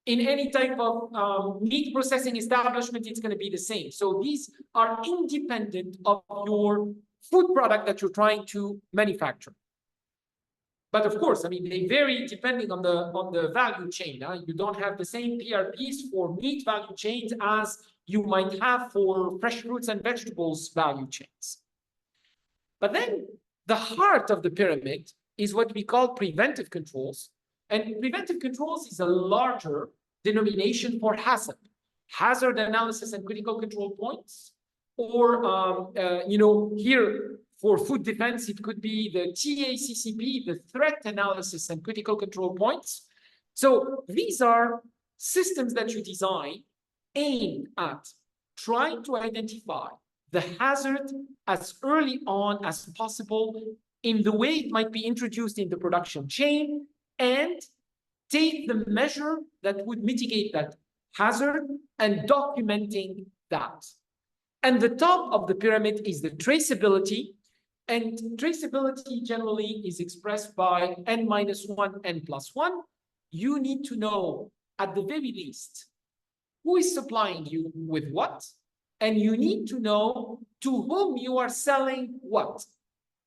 In any type of meat processing establishment, it's going to be the same. So these are independent of your food product that you're trying to manufacture. But of course, I mean, they vary depending on the value chain. You don't have the same PRPs for meat value chains as you might have for fresh fruits and vegetables value chains. But then the heart of the pyramid is what we call preventive controls. And preventive controls is a larger denomination for HACCP, hazard analysis and critical control points. Or, here for food defense, it could be the TACCP, the threat analysis and critical control points. So these are systems that you design aimed at trying to identify the hazard as early on as possible in the way it might be introduced in the production chain, and take the measure that would mitigate that hazard and documenting that. And the top of the pyramid is the traceability. And traceability generally is expressed by n-1, n+1. You need to know, at the very least, who is supplying you with what, and you need to know to whom you are selling what.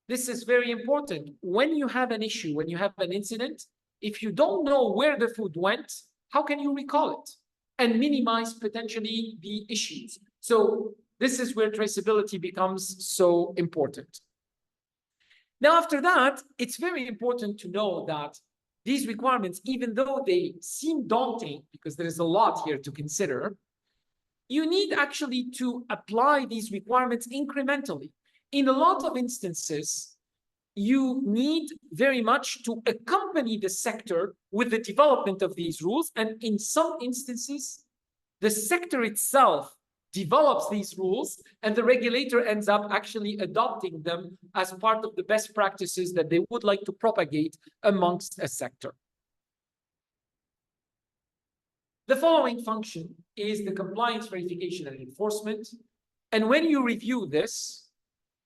This is very important. When you have an issue, when you have an incident, if you don't know where the food went, how can you recall it and minimize potentially the issues? So this is where traceability becomes so important. Now, after that, it's very important to know that these requirements, even though they seem daunting, because there is a lot here to consider, you need actually to apply these requirements incrementally. In a lot of instances, you need very much to accompany the sector with the development of these rules. And in some instances, the sector itself develops these rules, and the regulator ends up actually adopting them as part of the best practices that they would like to propagate amongst a sector. The following function is the compliance verification and enforcement. And when you review this,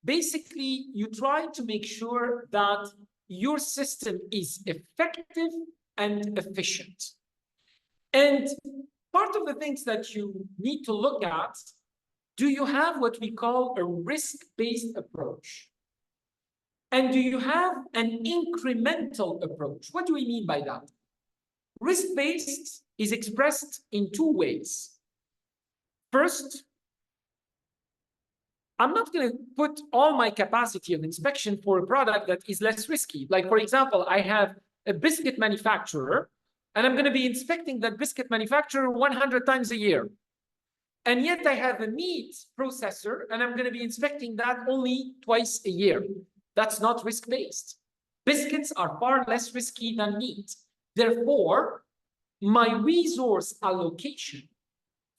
basically you try to make sure that your system is effective and efficient. And part of the things that you need to look at, do you have what we call a risk-based approach? And do you have an incremental approach? What do we mean by that? Risk-based is expressed in two ways. First, I'm not going to put all my capacity of inspection for a product that is less risky. Like, for example, I have a biscuit manufacturer, and I'm going to be inspecting that biscuit manufacturer 100 times a year. And yet I have a meat processor, and I'm going to be inspecting that only twice a year. That's not risk-based. Biscuits are far less risky than meat. Therefore, my resource allocation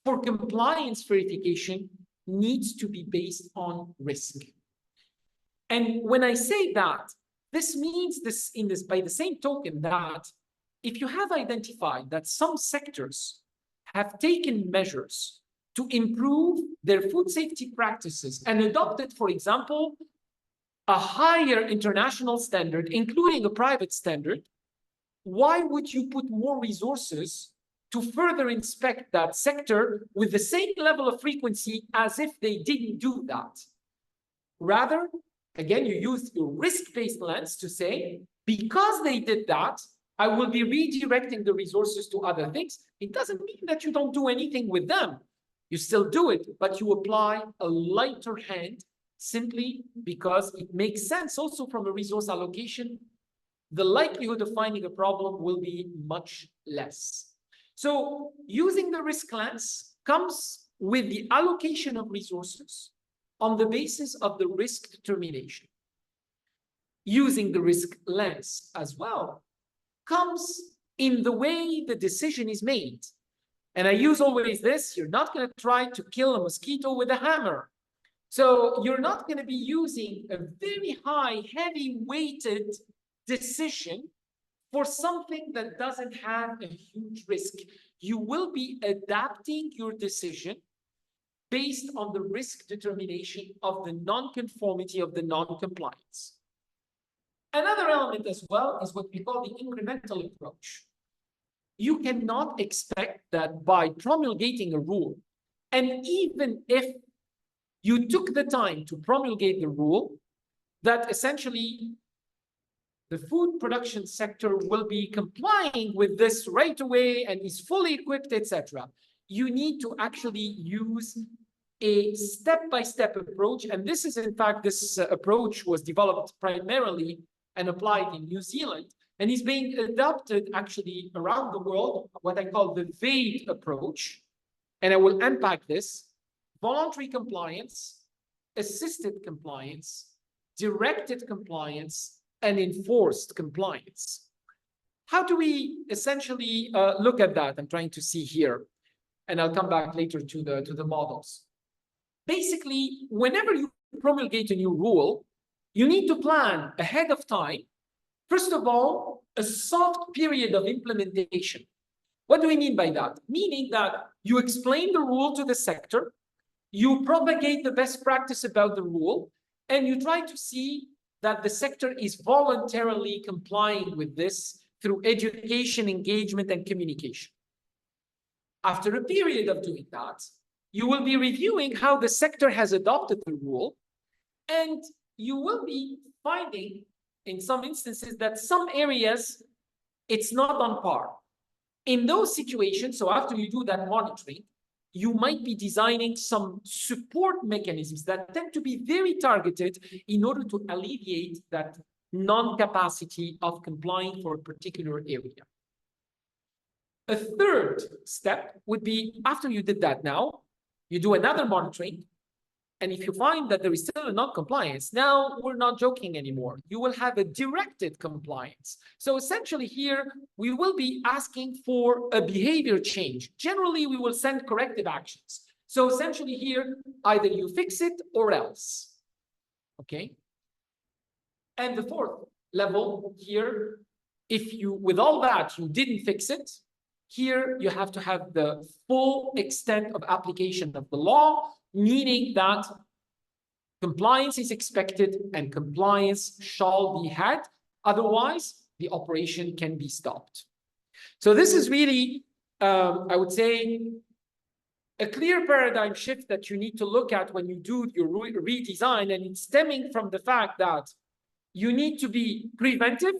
for compliance verification needs to be based on risk. And when I say that, this means by the same token that if you have identified that some sectors have taken measures to improve their food safety practices and adopted, for example, a higher international standard, including a private standard, why would you put more resources to further inspect that sector with the same level of frequency as if they didn't do that? Rather, again, you use your risk-based lens to say, because they did that, I will be redirecting the resources to other things. It doesn't mean that you don't do anything with them. You still do it, but you apply a lighter hand simply because it makes sense also from a resource allocation. The likelihood of finding a problem will be much less. So using the risk lens comes with the allocation of resources on the basis of the risk determination. Using the risk lens as well comes in the way the decision is made. And I use always this: you're not going to try to kill a mosquito with a hammer. So you're not going to be using a very high, heavy-weighted decision for something that doesn't have a huge risk. You will be adapting your decision based on the risk determination of the non-conformity of the non-compliance. Another element as well is what we call the incremental approach. You cannot expect that by promulgating a rule, and even if you took the time to promulgate the rule, that essentially the food production sector will be complying with this right away and is fully equipped, etc. You need to actually use a step-by-step approach. And this is, in fact, this approach was developed primarily and applied in New Zealand, and is being adopted actually around the world, what I call the VADE approach. And I will unpack this: voluntary compliance, assisted compliance, directed compliance, and enforced compliance. How do we essentially look at that? I'm trying to see here, and I'll come back later to the models. Basically, whenever you promulgate a new rule, you need to plan ahead of time. First of all, a soft period of implementation. What do we mean by that? Meaning that you explain the rule to the sector, you propagate the best practice about the rule, and you try to see that the sector is voluntarily complying with this through education, engagement, and communication. After a period of doing that, you will be reviewing how the sector has adopted the rule, and you will be finding in some instances that some areas it's not on par. In those situations, so after you do that monitoring, you might be designing some support mechanisms that tend to be very targeted in order to alleviate that non-capacity of complying for a particular area. A third step would be, after you did that now, you do another monitoring, and if you find that there is still a non-compliance, now we're not joking anymore. You will have a directed compliance. So essentially here, we will be asking for a behavior change. Generally, we will send corrective actions. So essentially here, either you fix it or else, okay? And the fourth level here, if you, with all that, you didn't fix it, here you have to have the full extent of application of the law, meaning that compliance is expected and compliance shall be had. Otherwise, the operation can be stopped. So this is really, I would say, a clear paradigm shift that you need to look at when you do your redesign, and it's stemming from the fact that you need to be preventive,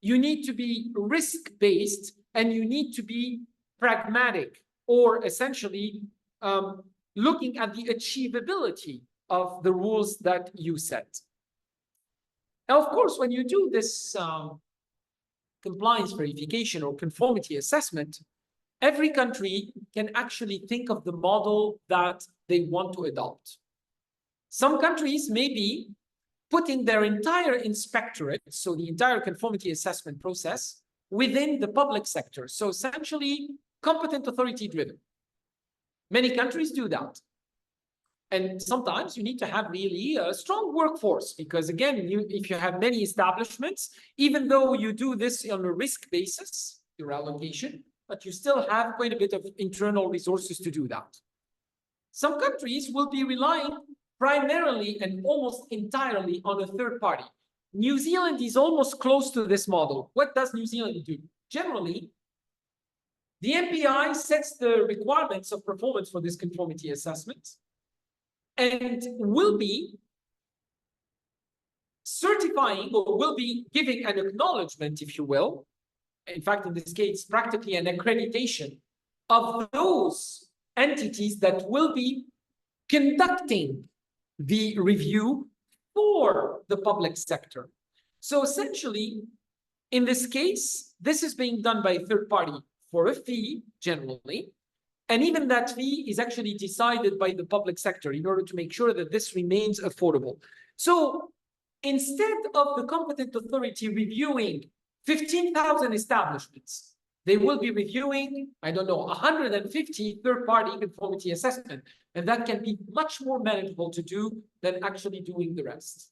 you need to be risk-based, and you need to be pragmatic, or essentially looking at the achievability of the rules that you set. Now, of course, when you do this compliance verification or conformity assessment, every country can actually think of the model that they want to adopt. Some countries may be putting their entire inspectorate, so the entire conformity assessment process, within the public sector. So essentially, competent authority driven. Many countries do that. And sometimes you need to have really a strong workforce because, again, if you have many establishments, even though you do this on a risk basis, your allocation, but you still have quite a bit of internal resources to do that. Some countries will be relying primarily and almost entirely on a third party. New Zealand is almost close to this model. What does New Zealand do? Generally, the MPI sets the requirements of performance for this conformity assessment and will be certifying or will be giving an acknowledgement, if you will. In fact, in this case, practically an accreditation of those entities that will be conducting the review for the public sector. So essentially, in this case, this is being done by a third party for a fee, generally, and even that fee is actually decided by the public sector in order to make sure that this remains affordable. So instead of the competent authority reviewing 15,000 establishments, they will be reviewing, I don't know, 150 third-party conformity assessment. And that can be much more manageable to do than actually doing the rest.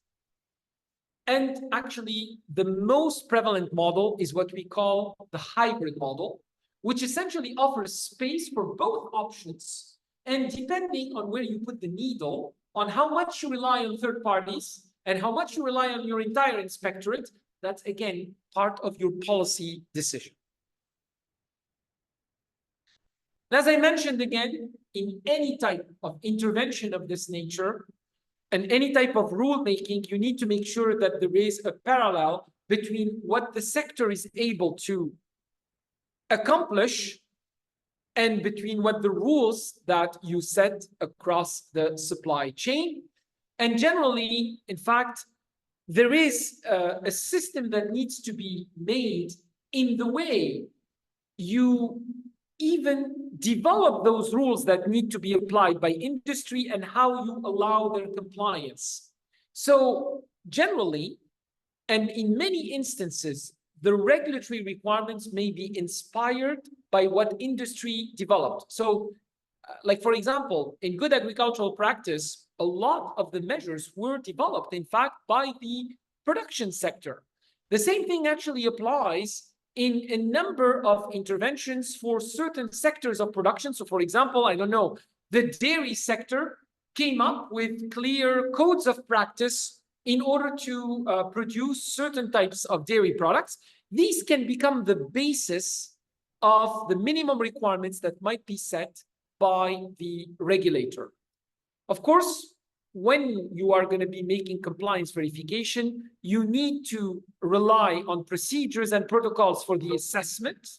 And actually, the most prevalent model is what we call the hybrid model, which essentially offers space for both options. And depending on where you put the needle, on how much you rely on third parties and how much you rely on your entire inspectorate, that's again part of your policy decision. As I mentioned again, in any type of intervention of this nature, and any type of rulemaking, you need to make sure that there is a parallel between what the sector is able to accomplish and between what the rules that you set across the supply chain. And generally, in fact, there is a system that needs to be made in the way you even develop those rules that need to be applied by industry and how you allow their compliance. So generally, and in many instances, the regulatory requirements may be inspired by what industry developed. So like, for example, in good agricultural practice, a lot of the measures were developed, in fact, by the production sector. The same thing actually applies in a number of interventions for certain sectors of production. So for example, I don't know, the dairy sector came up with clear codes of practice in order to produce certain types of dairy products. These can become the basis of the minimum requirements that might be set by the regulator. Of course, when you are going to be making compliance verification, you need to rely on procedures and protocols for the assessment.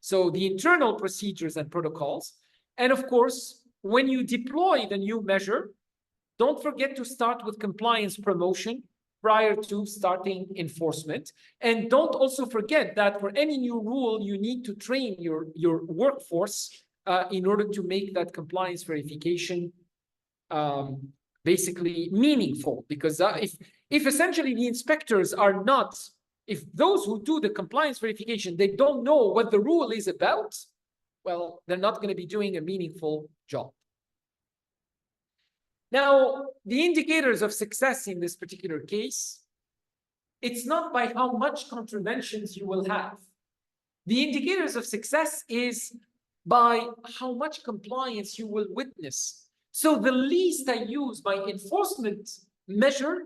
So the internal procedures and protocols. And of course, when you deploy the new measure, don't forget to start with compliance promotion prior to starting enforcement. And don't also forget that for any new rule, you need to train your workforce in order to make that compliance verification basically meaningful. Because if essentially the inspectors are not, if those who do the compliance verification, they don't know what the rule is about, well, they're not going to be doing a meaningful job. Now, the indicators of success in this particular case, it's not by how much contraventions you will have. The indicators of success is by how much compliance you will witness. So the least I use my enforcement measure,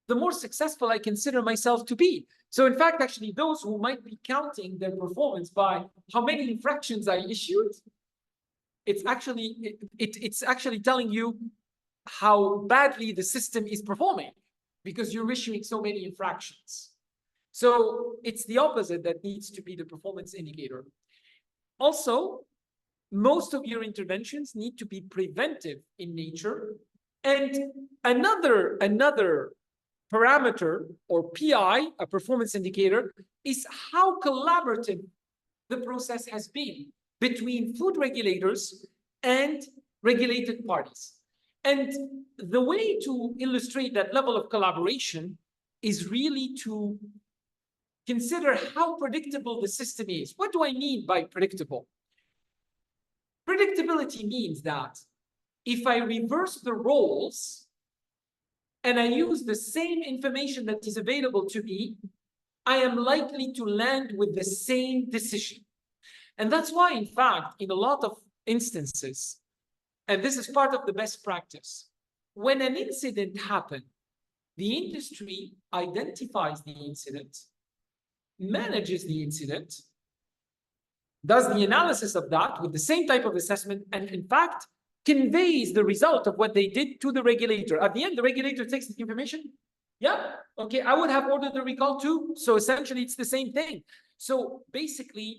the more successful I consider myself to be. So in fact, actually, those who might be counting their performance by how many infractions I issued, it's actually telling you how badly the system is performing because you're issuing so many infractions. So it's the opposite that needs to be the performance indicator. Also, most of your interventions need to be preventive in nature. And another parameter, or PI, a performance indicator, is how collaborative the process has been between food regulators and regulated parties. And the way to illustrate that level of collaboration is really to consider how predictable the system is. What do I mean by predictable? Predictability means that if I reverse the roles and I use the same information that is available to me, I am likely to land with the same decision. And that's why, in fact, in a lot of instances, and this is part of the best practice, when an incident happens, the industry identifies the incident, manages the incident, does the analysis of that with the same type of assessment, and in fact, conveys the result of what they did to the regulator. At the end, the regulator takes the information. Yeah, okay, I would have ordered the recall too. So essentially, it's the same thing. So basically,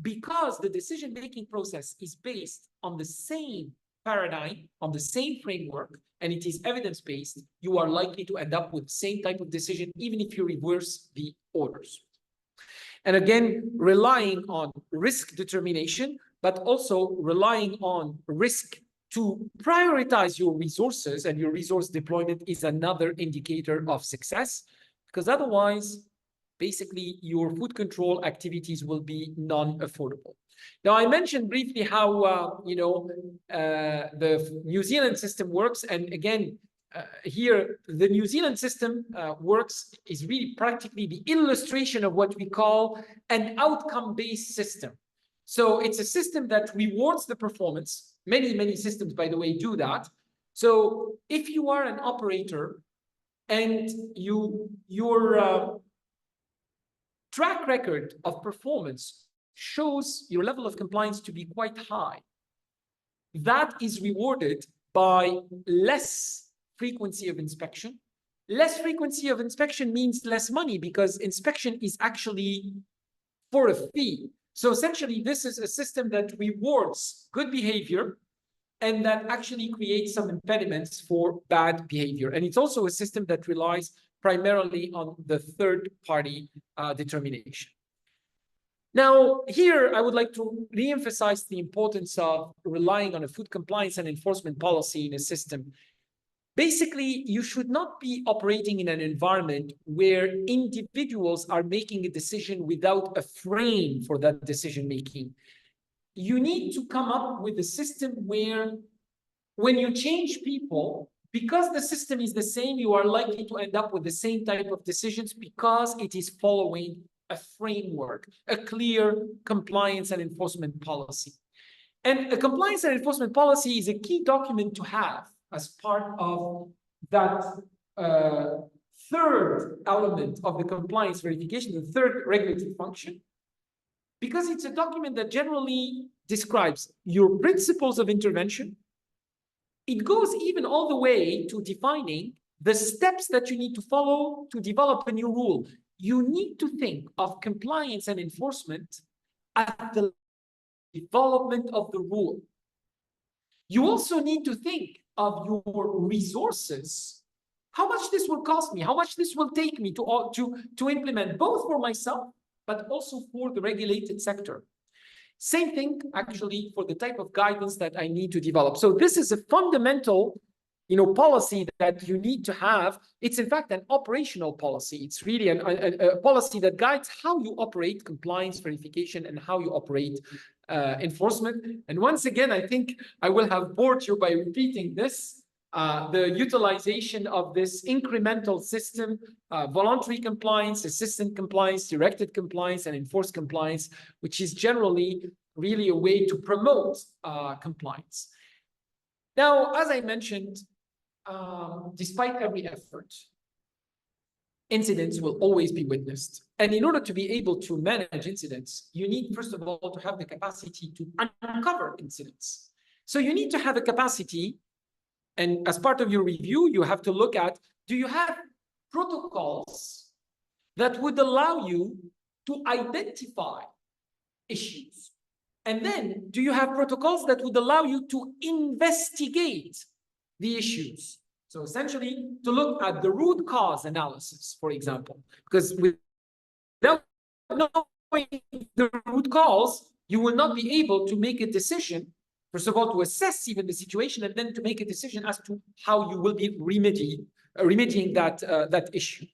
because the decision-making process is based on the same paradigm, on the same framework, and it is evidence-based, you are likely to end up with the same type of decision, even if you reverse the orders. And again, relying on risk determination, but also relying on risk to prioritize your resources, and your resource deployment is another indicator of success, because otherwise, basically, your food control activities will be non-affordable. Now, I mentioned briefly how the New Zealand system works, and again, here, the New Zealand system is really practically the illustration of what we call an outcome-based system. So it's a system that rewards the performance. Many systems, by the way, do that. So if you are an operator and your track record of performance shows your level of compliance to be quite high, that is rewarded by less frequency of inspection. Less frequency of inspection means less money, because inspection is actually for a fee. So essentially, this is a system that rewards good behavior and that actually creates some impediments for bad behavior. And it's also a system that relies primarily on the third-party determination. Now, here, I would like to re-emphasize the importance of relying on a food compliance and enforcement policy in a system. Basically, you should not be operating in an environment where individuals are making a decision without a frame for that decision-making. You need to come up with a system where, when you change people, because the system is the same, you are likely to end up with the same type of decisions because it is following a framework, a clear compliance and enforcement policy. And a compliance and enforcement policy is a key document to have as part of that third element of the compliance verification, the third regulatory function, because it's a document that generally describes your principles of intervention. It goes even all the way to defining the steps that you need to follow to develop a new rule. You need to think of compliance and enforcement at the development of the rule. You also need to think of your resources, how much this will cost me, how much this will take me to implement, both for myself, but also for the regulated sector. Same thing, actually, for the type of guidance that I need to develop. So this is a fundamental, policy that you need to have. It's in fact an operational policy. It's really a policy that guides how you operate compliance verification and how you operate enforcement. And once again, I think I will have bored you by repeating this. The utilization of this incremental system, voluntary compliance, assistant compliance, directed compliance, and enforced compliance, which is generally really a way to promote compliance. Now, as I mentioned, despite every effort, incidents will always be witnessed. And in order to be able to manage incidents, you need, first of all, to have the capacity to uncover incidents. So you need to have a capacity. And as part of your review, you have to look at, do you have protocols that would allow you to identify issues? And then, do you have protocols that would allow you to investigate the issues? So essentially, to look at the root cause analysis, for example, because without knowing the root cause, you will not be able to make a decision. First of all, to assess even the situation, and then to make a decision as to how you will be remedying that issue.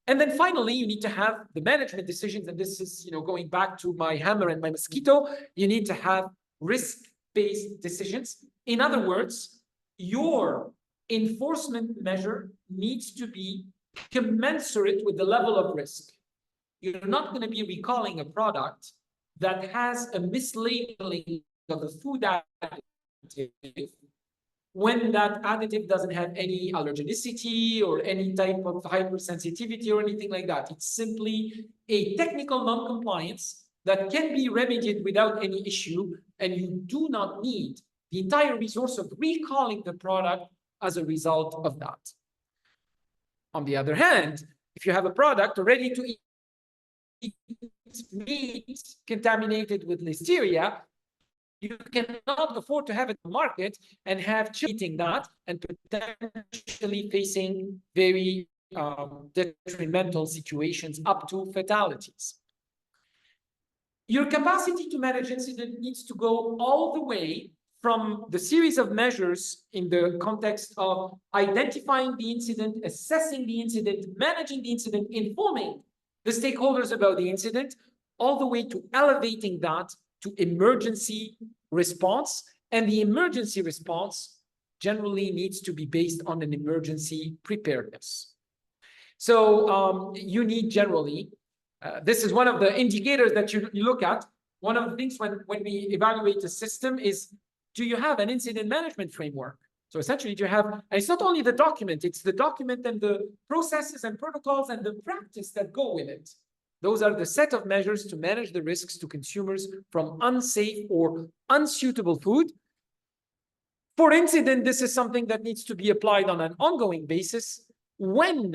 And then finally, you need to have the management decisions, and this is going back to my hammer and my mosquito. You need to have risk-based decisions. In other words, your enforcement measure needs to be commensurate with the level of risk. You're not going to be recalling a product that has a mislabeling of the food additive when that additive doesn't have any allergenicity or any type of hypersensitivity or anything like that. It's simply a technical non-compliance that can be remedied without any issue, and you do not need the entire resource of recalling the product as a result of that. On the other hand, if you have a product ready to eat meat contaminated with listeria, you cannot afford to have it in the market and have children eating that and potentially facing very detrimental situations up to fatalities. Your capacity to manage incident needs to go all the way from the series of measures in the context of identifying the incident, assessing the incident, managing the incident, informing the stakeholders about the incident, all the way to elevating that to emergency response. And the emergency response generally needs to be based on an emergency preparedness. So you need generally, this is one of the indicators that you look at. One of the things when we evaluate a system is, do you have an incident management framework? So essentially, do you have, and it's not only the document, it's the document and the processes and protocols and the practice that go with it. Those are the set of measures to manage the risks to consumers from unsafe or unsuitable food. For incident, this is something that needs to be applied on an ongoing basis. When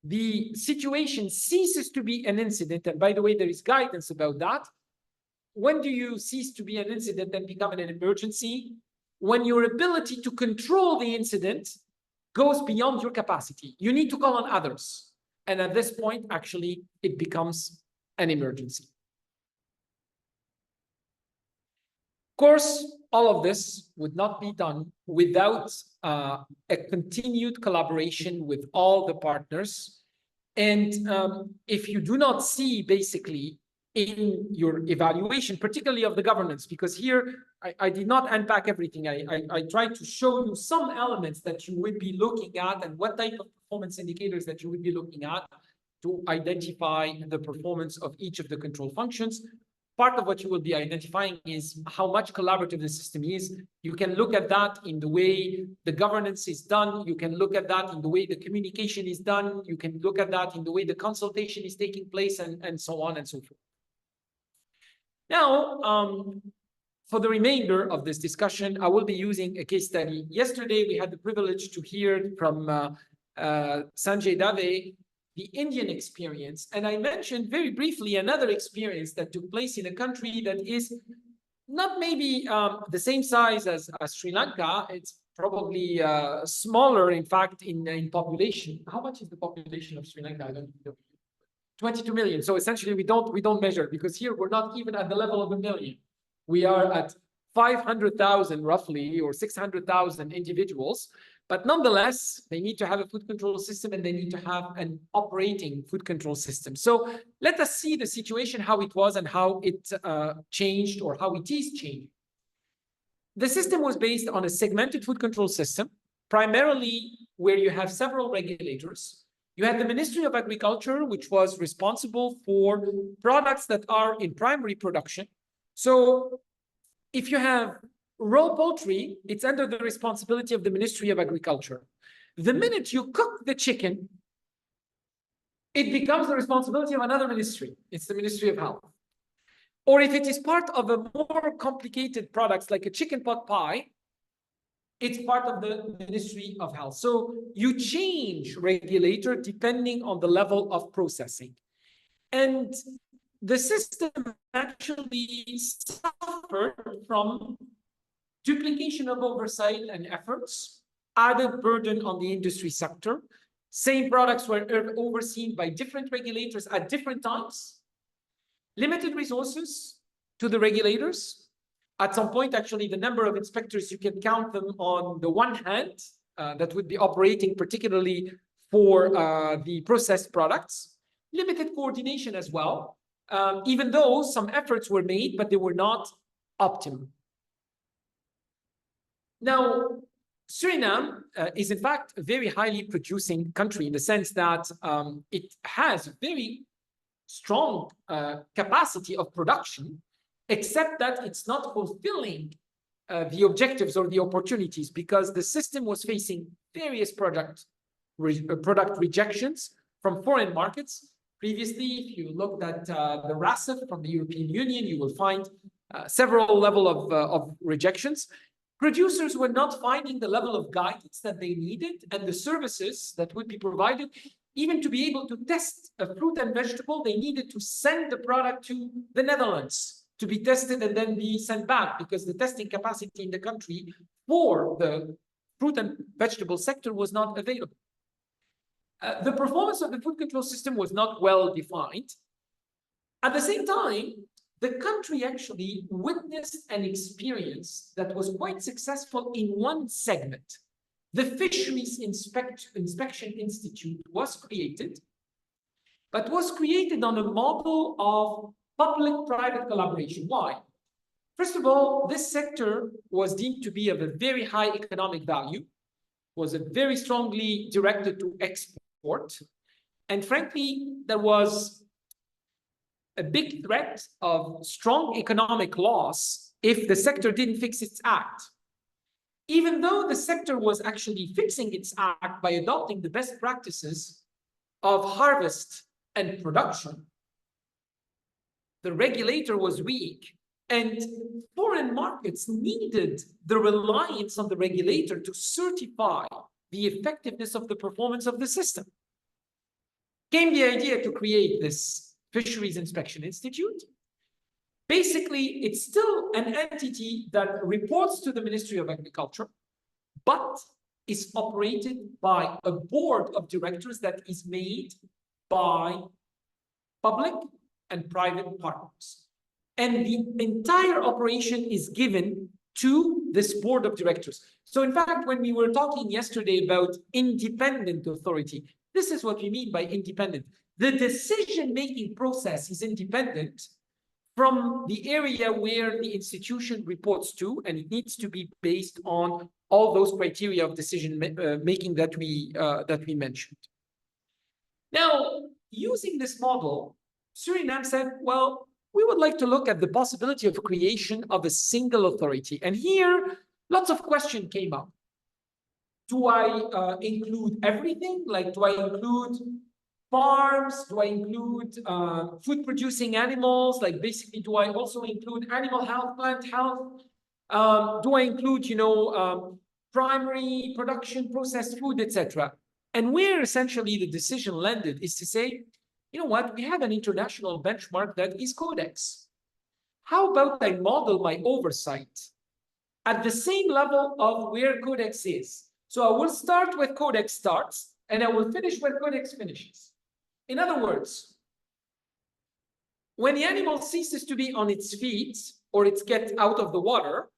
the situation ceases to be an incident, and by the way, there is guidance about that. When do you cease to be an incident and become an emergency? When your ability to control the incident goes beyond your capacity. You need to call on others. And at this point, actually, it becomes an emergency. Of course, all of this would not be done without a continued collaboration with all the partners. And if you do not see basically in your evaluation, particularly of the governance, because here I did not unpack everything. I tried to show you some elements that you would be looking at and what type of performance indicators that you would be looking at to identify the performance of each of the control functions. Part of what you will be identifying is how much collaborative the system is. You can look at that in the way the governance is done. You can look at that in the way the communication is done. You can look at that in the way the consultation is taking place, and so on and so forth. Now, for the remainder of this discussion, I will be using a case study. Yesterday, we had the privilege to hear from Sanjay Dave, the Indian experience. And I mentioned very briefly another experience that took place in a country that is not maybe the same size as Sri Lanka. It's probably smaller, in fact, in population. How much is the population of Sri Lanka? I don't know. 22 million. So essentially, we don't measure, because here we're not even at the level of a million. We are at 500,000 roughly, or 600,000 individuals. But nonetheless, they need to have a food control system, and they need to have an operating food control system. So let us see the situation, how it was and how it changed, or how it is changing. The system was based on a segmented food control system, primarily where you have several regulators. You had the Ministry of Agriculture, which was responsible for products that are in primary production. So if you have raw poultry, it's under the responsibility of the Ministry of Agriculture. The minute you cook the chicken, it becomes the responsibility of another ministry. It's the Ministry of Health. Or if it is part of a more complicated products like a chicken pot pie, it's part of the Ministry of Health. So you change regulator depending on the level of processing. And the system actually suffered from duplication of oversight and efforts, added burden on the industry sector. Same products were overseen by different regulators at different times. Limited resources to the regulators. At some point, actually, the number of inspectors, you can count them on the one hand, that would be operating particularly for the processed products. Limited coordination as well, even though some efforts were made, but they were not optimal. Now, Suriname is in fact a very highly producing country in the sense that it has very strong capacity of production, except that it's not fulfilling the objectives or the opportunities, because the system was facing various product rejections from foreign markets. Previously, if you looked at the RASIF from the European Union, you will find several levels of rejections. Producers were not finding the level of guidance that they needed and the services that would be provided. Even to be able to test a fruit and vegetable, they needed to send the product to the Netherlands to be tested and then be sent back, because the testing capacity in the country for the fruit and vegetable sector was not available. The performance of the food control system was not well defined. At the same time, the country actually witnessed an experience that was quite successful in one segment. The Fisheries Inspection Institute was created, but was created on a model of public-private collaboration. Why? First of all, this sector was deemed to be of a very high economic value, was very strongly directed to export. And frankly, there was a big threat of strong economic loss if the sector didn't fix its act. Even though the sector was actually fixing its act by adopting the best practices of harvest and production, the regulator was weak, and foreign markets needed the reliance on the regulator to certify the effectiveness of the performance of the system. Came the idea to create this Fisheries Inspection Institute. Basically, it's still an entity that reports to the Ministry of Agriculture, but is operated by a board of directors that is made by public and private partners. And the entire operation is given to this board of directors. So in fact, when we were talking yesterday about independent authority, this is what we mean by independent. The decision-making process is independent from the area where the institution reports to, and it needs to be based on all those criteria of decision making that we mentioned. Now, using this model, Suriname said, well, we would like to look at the possibility of creation of a single authority. And here, lots of questions came up. Do I include everything? Like, do I include farms? Do I include food-producing animals? Like, basically, do I also include animal health, plant health? Do I include, primary production, processed food, etc.? And where essentially the decision landed is to say, you know what, we have an international benchmark that is Codex. How about I model my oversight at the same level of where Codex is? So I will start where Codex starts, and I will finish where Codex finishes. In other words, when the animal ceases to be on its feet or it gets out of the water,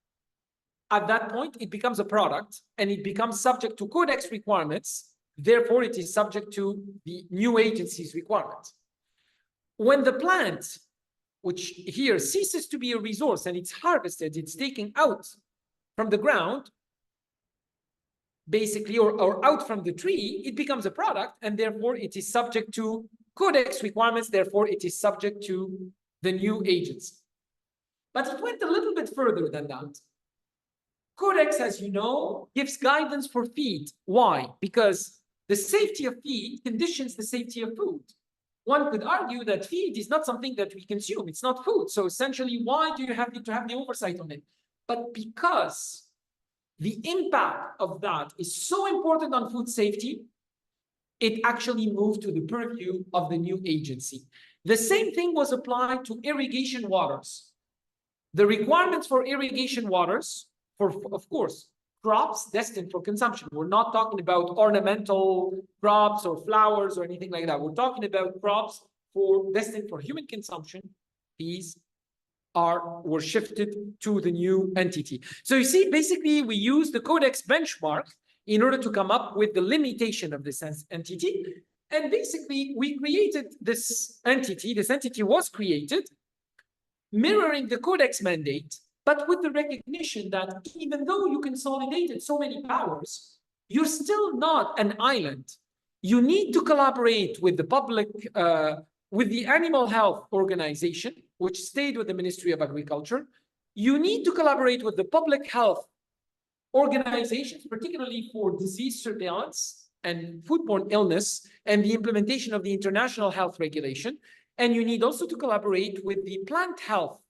at that point, it becomes a product and it becomes subject to Codex requirements. Therefore, it is subject to the new agency's requirement. When the plant, which here ceases to be a resource and it's harvested, it's taken out from the ground, basically, or out from the tree, it becomes a product, and therefore it is subject to Codex requirements, therefore it is subject to the new agency. But it went a little bit further than that. Codex, as you know, gives guidance for feed. Why? Because the safety of feed conditions the safety of food. One could argue that feed is not something that we consume, it's not food. So essentially, why do you have to have the oversight on it? But because the impact of that is so important on food safety, it actually moved to the purview of the new agency. The same thing was applied to irrigation waters. The requirements for irrigation waters, for, of course, crops destined for consumption. We're not talking about ornamental crops or flowers or anything like that. We're talking about crops destined for human consumption. These were shifted to the new entity. So you see, basically, we use the Codex benchmark in order to come up with the limitation of this entity. And basically, we created this entity. This entity was created mirroring the Codex mandate, but with the recognition that even though you consolidated so many powers, you're still not an island. You need to collaborate with the public, with the animal health organization, which stayed with the Ministry of Agriculture. You need to collaborate with the public health organizations, particularly for disease surveillance and foodborne illness and the implementation of the international health regulation. And you need also to collaborate with the plant health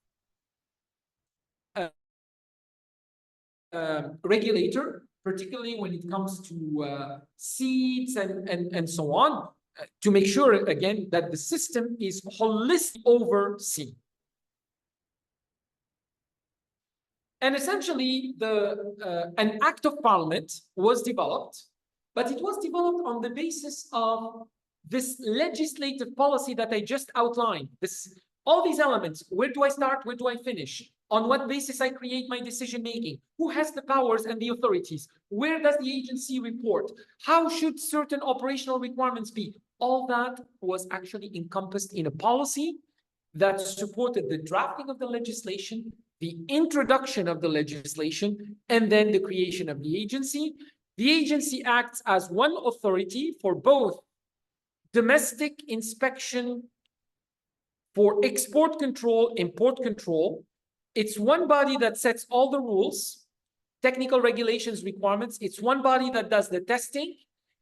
regulator, particularly when it comes to seeds and so on, to make sure, again, that the system is holistically overseen. And essentially, an act of parliament was developed, but it was developed on the basis of this legislative policy that I just outlined. All these elements, where do I start, where do I finish? On what basis I create my decision-making? Who has the powers and the authorities? Where does the agency report? How should certain operational requirements be? All that was actually encompassed in a policy that supported the drafting of the legislation the introduction of the legislation, and then the creation of the agency. The agency acts as one authority for both domestic inspection, for export control, import control. It's one body that sets all the rules, technical regulations, requirements. It's one body that does the testing,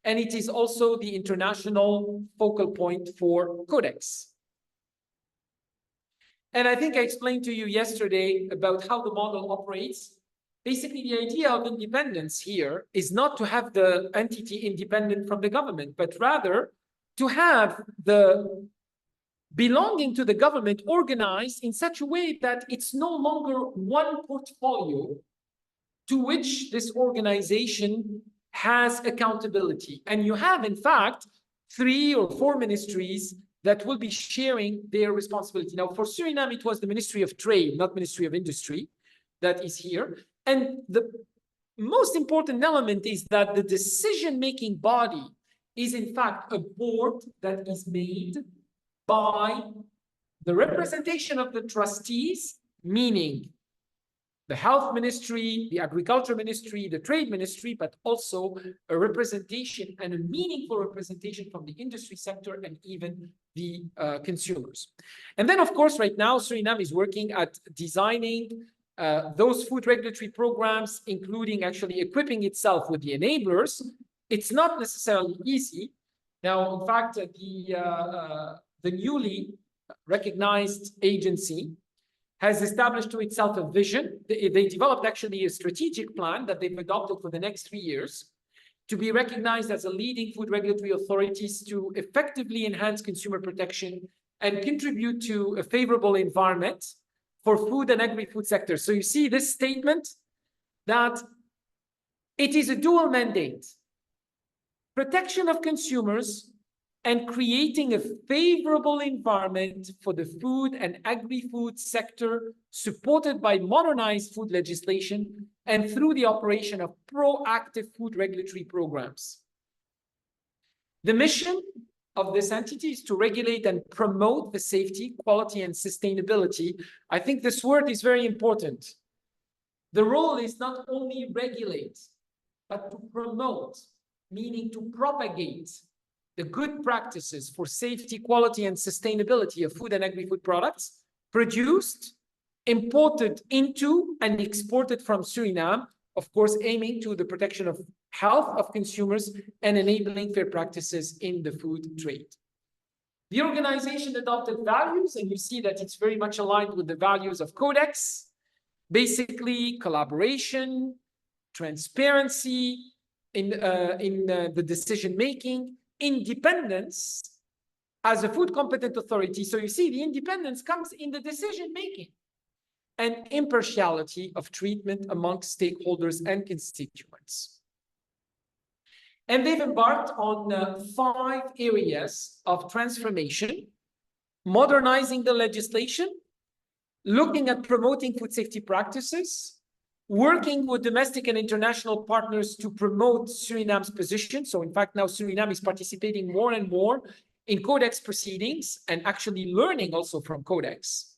and it is also the international focal point for Codex. And I think I explained to you yesterday about how the model operates. Basically, the idea of independence here is not to have the entity independent from the government, but rather to have the belonging to the government organized in such a way that it's no longer one portfolio to which this organization has accountability. And you have, in fact, 3 or 4 ministries that will be sharing their responsibility. Now, for Suriname, it was the Ministry of Trade, not Ministry of Industry, that is here. And the most important element is that the decision-making body is, in fact, a board that is made by the representation of the trustees, meaning the health ministry, the agriculture ministry, the trade ministry, but also a representation and a meaningful representation from the industry sector and even the consumers. And then, of course, right now, Suriname is working at designing those food regulatory programs, including actually equipping itself with the enablers. It's not necessarily easy. Now, in fact, the newly recognized agency has established to itself a vision. They developed actually a strategic plan that they've adopted for the next 3 years to be recognized as a leading food regulatory authorities to effectively enhance consumer protection and contribute to a favorable environment for food and agri-food sectors. So you see this statement that it is a dual mandate: protection of consumers and creating a favorable environment for the food and agri-food sector, supported by modernized food legislation and through the operation of proactive food regulatory programs. The mission of this entity is to regulate and promote the safety, quality, and sustainability. I think this word is very important. The role is not only regulate, but to promote, meaning to propagate the good practices for safety, quality, and sustainability of food and agri-food products produced, imported into, and exported from Suriname, of course, aiming to the protection of health of consumers and enabling fair practices in the food trade. The organization adopted values, and you see that it's very much aligned with the values of Codex, basically collaboration, transparency in the decision-making, independence as a food competent authority. So you see the independence comes in the decision-making, and impartiality of treatment amongst stakeholders and constituents. And they've embarked on 5 areas of transformation: modernizing the legislation, looking at promoting food safety practices, working with domestic and international partners to promote Suriname's position. So in fact, now Suriname is participating more and more in Codex proceedings and actually learning also from Codex.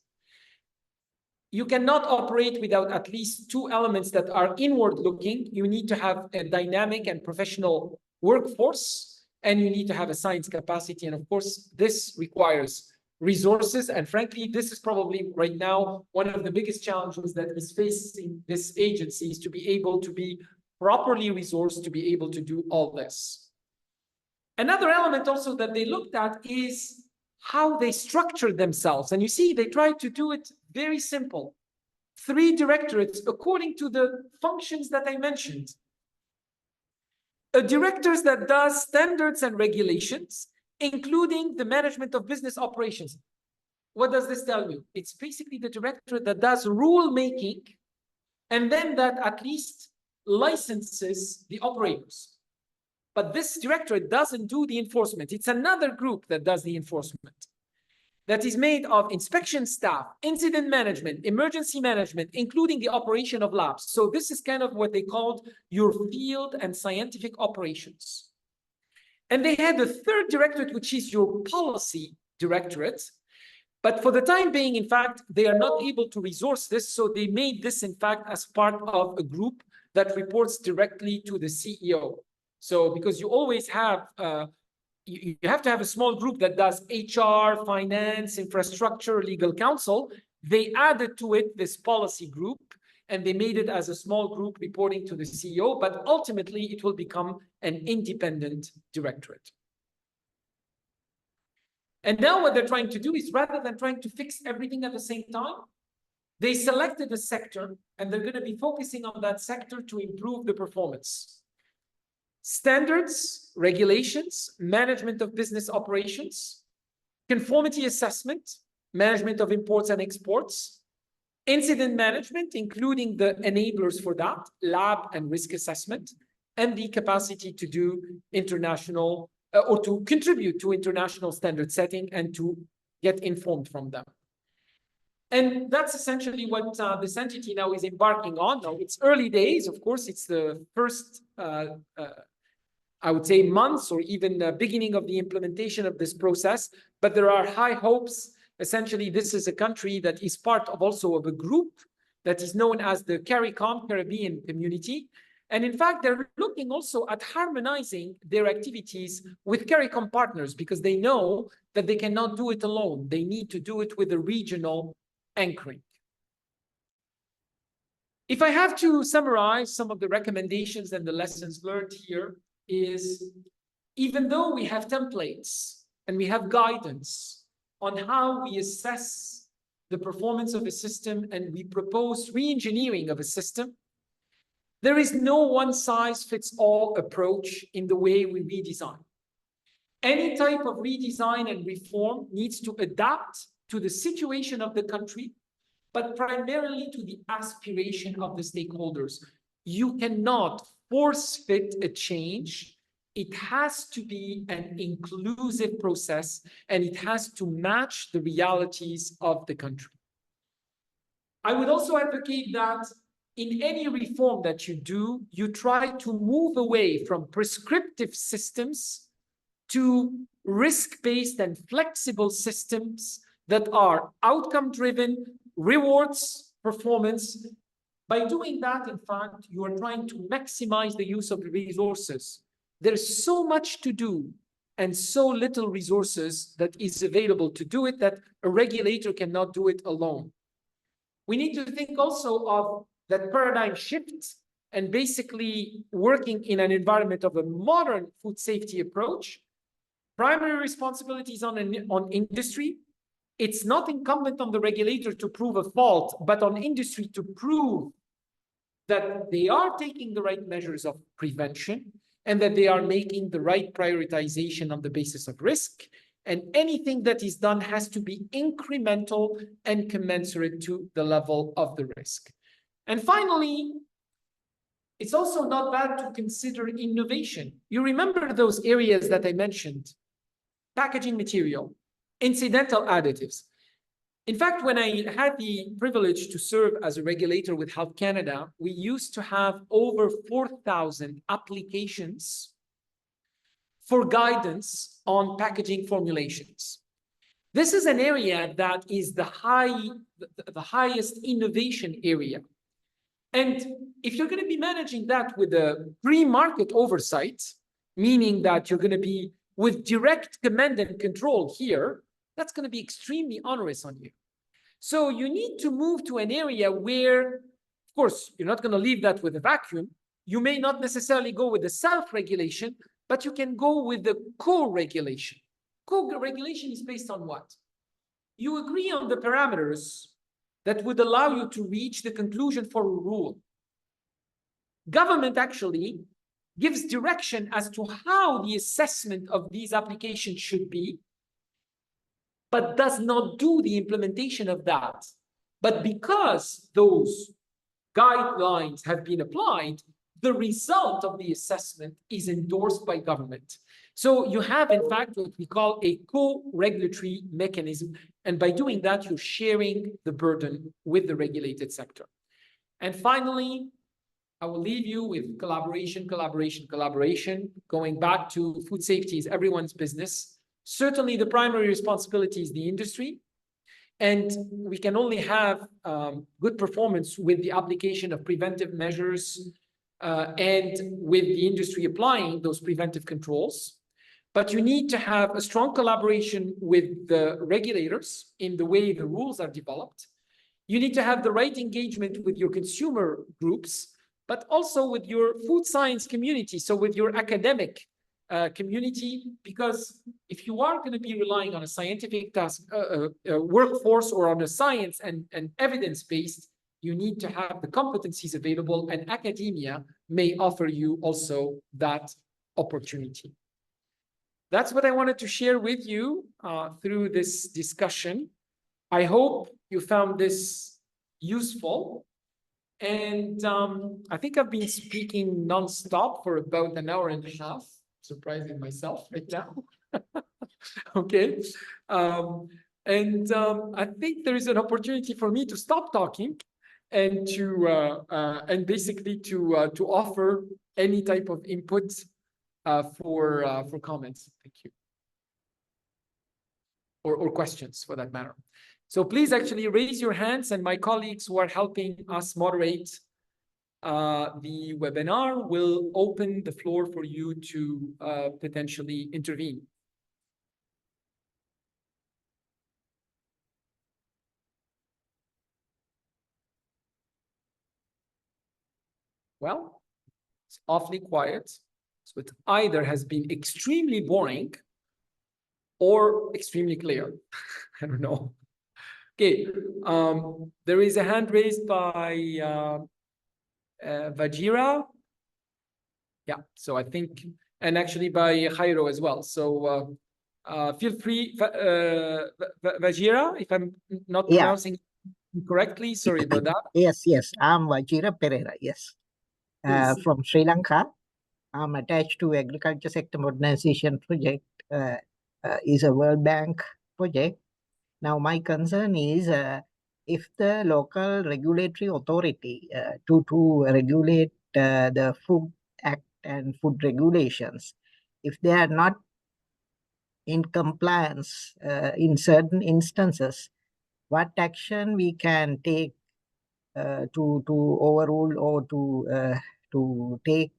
You cannot operate without at least 2 elements that are inward-looking. You need to have a dynamic and professional workforce, and you need to have a science capacity. And of course, this requires resources. And frankly, this is probably right now one of the biggest challenges that is facing this agency, is to be able to be properly resourced to be able to do all this. Another element also that they looked at is how they structured themselves. And you see, they tried to do it very simple. 3 directorates according to the functions that I mentioned. A directorate that does standards and regulations, including the management of business operations. What does this tell you? It's basically the directorate that does rule making, and then that at least licenses the operators. But this directorate doesn't do the enforcement. It's another group that does the enforcement, that is made of inspection staff, incident management, emergency management, including the operation of labs. So this is kind of what they called your field and scientific operations. And they had a 3rd directorate, which is your policy directorate, But for the time being, in fact, they are not able to resource this. So they made this, in fact, as part of a group that reports directly to the CEO. So because you always have, you have to have a small group that does HR, finance, infrastructure, legal counsel. They added to it this policy group, and they made it as a small group reporting to the CEO, but ultimately it will become an independent directorate. And now what they're trying to do is, rather than trying to fix everything at the same time, they selected a sector and they're going to be focusing on that sector to improve the performance. Standards, regulations, management of business operations, conformity assessment, management of imports and exports, incident management, including the enablers for that, lab and risk assessment, and the capacity to do international or to contribute to international standard setting and to get informed from them. And that's essentially what this entity now is embarking on. Now, it's early days, of course, it's the first, I would say, months or even the beginning of the implementation of this process, but there are high hopes. Essentially, this is a country that is part of also of a group that is known as the CARICOM, Caribbean Community. And in fact, they're looking also at harmonizing their activities with CARICOM partners because they know that they cannot do it alone. They need to do it with a regional anchoring. If I have to summarize some of the recommendations and the lessons learned here is, even though we have templates and we have guidance on how we assess the performance of a system and we propose re-engineering of a system, there is no one-size-fits-all approach in the way we redesign. Any type of redesign and reform needs to adapt to the situation of the country, but primarily to the aspiration of the stakeholders. You cannot force-fit a change. It has to be an inclusive process, and it has to match the realities of the country. I would also advocate that in any reform that you do, you try to move away from prescriptive systems to risk-based and flexible systems that are outcome-driven, rewards performance. By doing that, in fact, you are trying to maximize the use of the resources. There's so much to do and so little resources that is available to do it that a regulator cannot do it alone. We need to think also of that paradigm shift and basically working in an environment of a modern food safety approach. Primary responsibilities on industry. It's not incumbent on the regulator to prove a fault, but on industry to prove that they are taking the right measures of prevention and that they are making the right prioritization on the basis of risk. And anything that is done has to be incremental and commensurate to the level of the risk. And finally, it's also not bad to consider innovation. You remember those areas that I mentioned: packaging material, incidental additives. In fact, when I had the privilege to serve as a regulator with Health Canada, we used to have over 4,000 applications for guidance on packaging formulations. This is an area that is the highest innovation area. And if you're going to be managing that with a pre-market oversight, meaning that you're going to be with direct command and control here, that's going to be extremely onerous on you. So you need to move to an area where, of course, you're not going to leave that with a vacuum. You may not necessarily go with the self-regulation, but you can go with the co-regulation. Co-regulation is based on what? You agree on the parameters that would allow you to reach the conclusion for a rule. Government actually gives direction as to how the assessment of these applications should be, but does not do the implementation of that. But because those guidelines have been applied, the result of the assessment is endorsed by government. So you have, in fact, what we call a co-regulatory mechanism. And by doing that, you're sharing the burden with the regulated sector. And finally, I will leave you with collaboration, collaboration, collaboration. Going back to food safety is everyone's business. Certainly, the primary responsibility is the industry. And we can only have good performance with the application of preventive measures and with the industry applying those preventive controls. But you need to have a strong collaboration with the regulators in the way the rules are developed. You need to have the right engagement with your consumer groups, but also with your food science community, so with your academic community, because if you are going to be relying on a scientific task, workforce or on a science and evidence-based, you need to have the competencies available, and academia may offer you also that opportunity. That's what I wanted to share with you through this discussion. I hope you found this useful. And I think I've been speaking nonstop for about an hour and a half, surprising myself right now. Okay. I think there is an opportunity for me to stop talking and to basically to offer any type of input for comments. Thank you. Or questions for that matter. So please actually raise your hands, and my colleagues who are helping us moderate the webinar will open the floor for you to potentially intervene. Well, it's awfully quiet. So it either has been extremely boring or extremely clear. I don't know. Okay, there is a hand raised by Vajira. Yeah, so I think, and actually by Jairo as well. So feel free, Vajira, if I'm not pronouncing it correctly, sorry about that. Yes, I'm Vajira Pereira, yes. From Sri Lanka. I'm attached to Agriculture Sector Modernization Project, is a World Bank project. Now, my concern is if the local regulatory authority to regulate the Food Act and food regulations, if they are not in compliance in certain instances, what action we can take to overrule or to take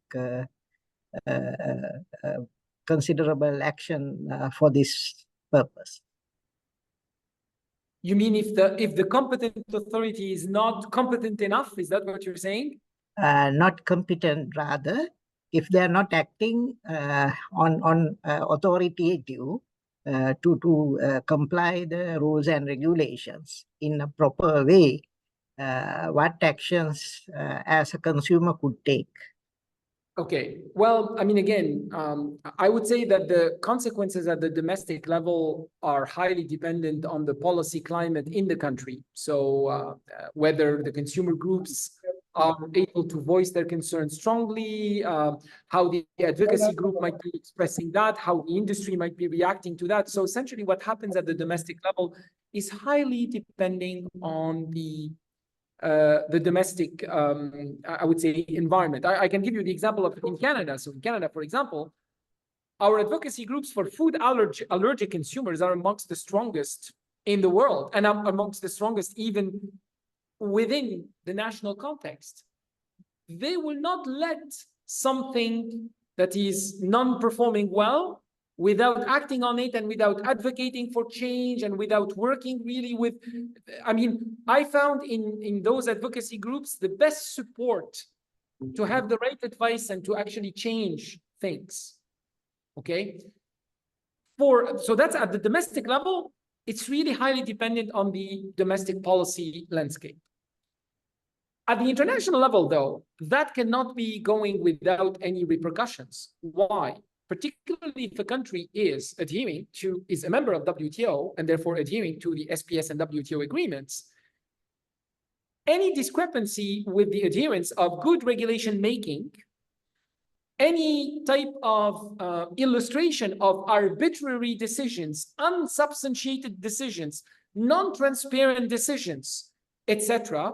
considerable action for this purpose? You mean if the competent authority is not competent enough? Is that what you're saying? Not competent, rather, if they are not acting on authoritative to comply the rules and regulations in a proper way, what actions as a consumer could take? Okay, well, I mean, again, I would say that the consequences at the domestic level are highly dependent on the policy climate in the country. So whether the consumer groups are able to voice their concerns strongly, how the advocacy group might be expressing that, how the industry might be reacting to that. So essentially what happens at the domestic level is highly depending on the domestic, I would say, environment. I can give you the example of in Canada. So in Canada, for example, our advocacy groups for food allergic consumers are amongst the strongest in the world, and amongst the strongest even within the national context. They will not let something that is non-performing well without acting on it and without advocating for change and without working really with, I mean, I found in those advocacy groups the best support to have the right advice and to actually change things, okay? So that's at the domestic level, it's really highly dependent on the domestic policy landscape. At the international level, though, that cannot be going without any repercussions. Why? Particularly if a country is a member of WTO and therefore adhering to the SPS and WTO agreements, any discrepancy with the adherence of good regulation making, any type of illustration of arbitrary decisions, unsubstantiated decisions, non-transparent decisions, etc.,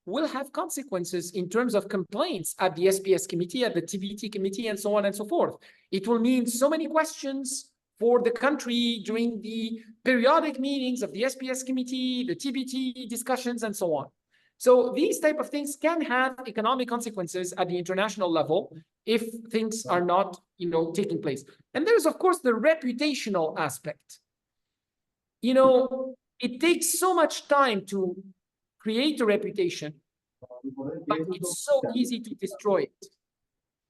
will have consequences in terms of complaints at the SPS committee, at the TBT committee, and so on and so forth. It will mean so many questions for the country during the periodic meetings of the SPS committee, the TBT discussions, and so on. So these type of things can have economic consequences at the international level if things are not, taking place. And there's, of course, the reputational aspect. It takes so much time to create a reputation, but it's so easy to destroy it.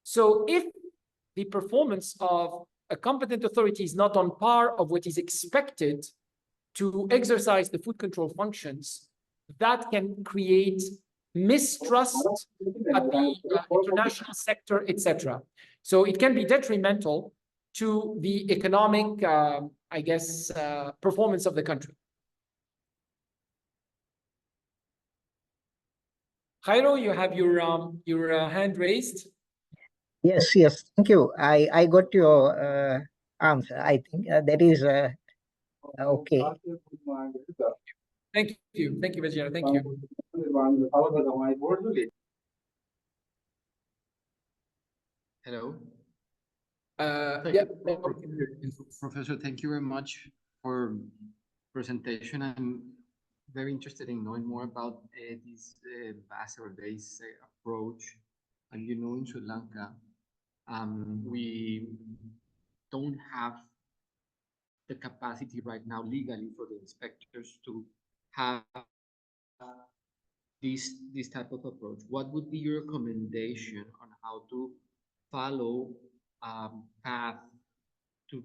So if the performance of a competent authority is not on par of what is expected to exercise the food control functions, that can create mistrust at the international sector, etc. So it can be detrimental to the economic, performance of the country. Jairo, you have your hand raised. Yes, thank you. I got your answer. I think that is okay. Thank you, Vijay. Thank you. Hello. Yeah. Professor, thank you very much for presentation. I'm very interested in knowing more about this basel-based approach. And in Sri Lanka, we don't have the capacity right now legally for the inspectors to have this type of approach. What would be your recommendation on how to follow path to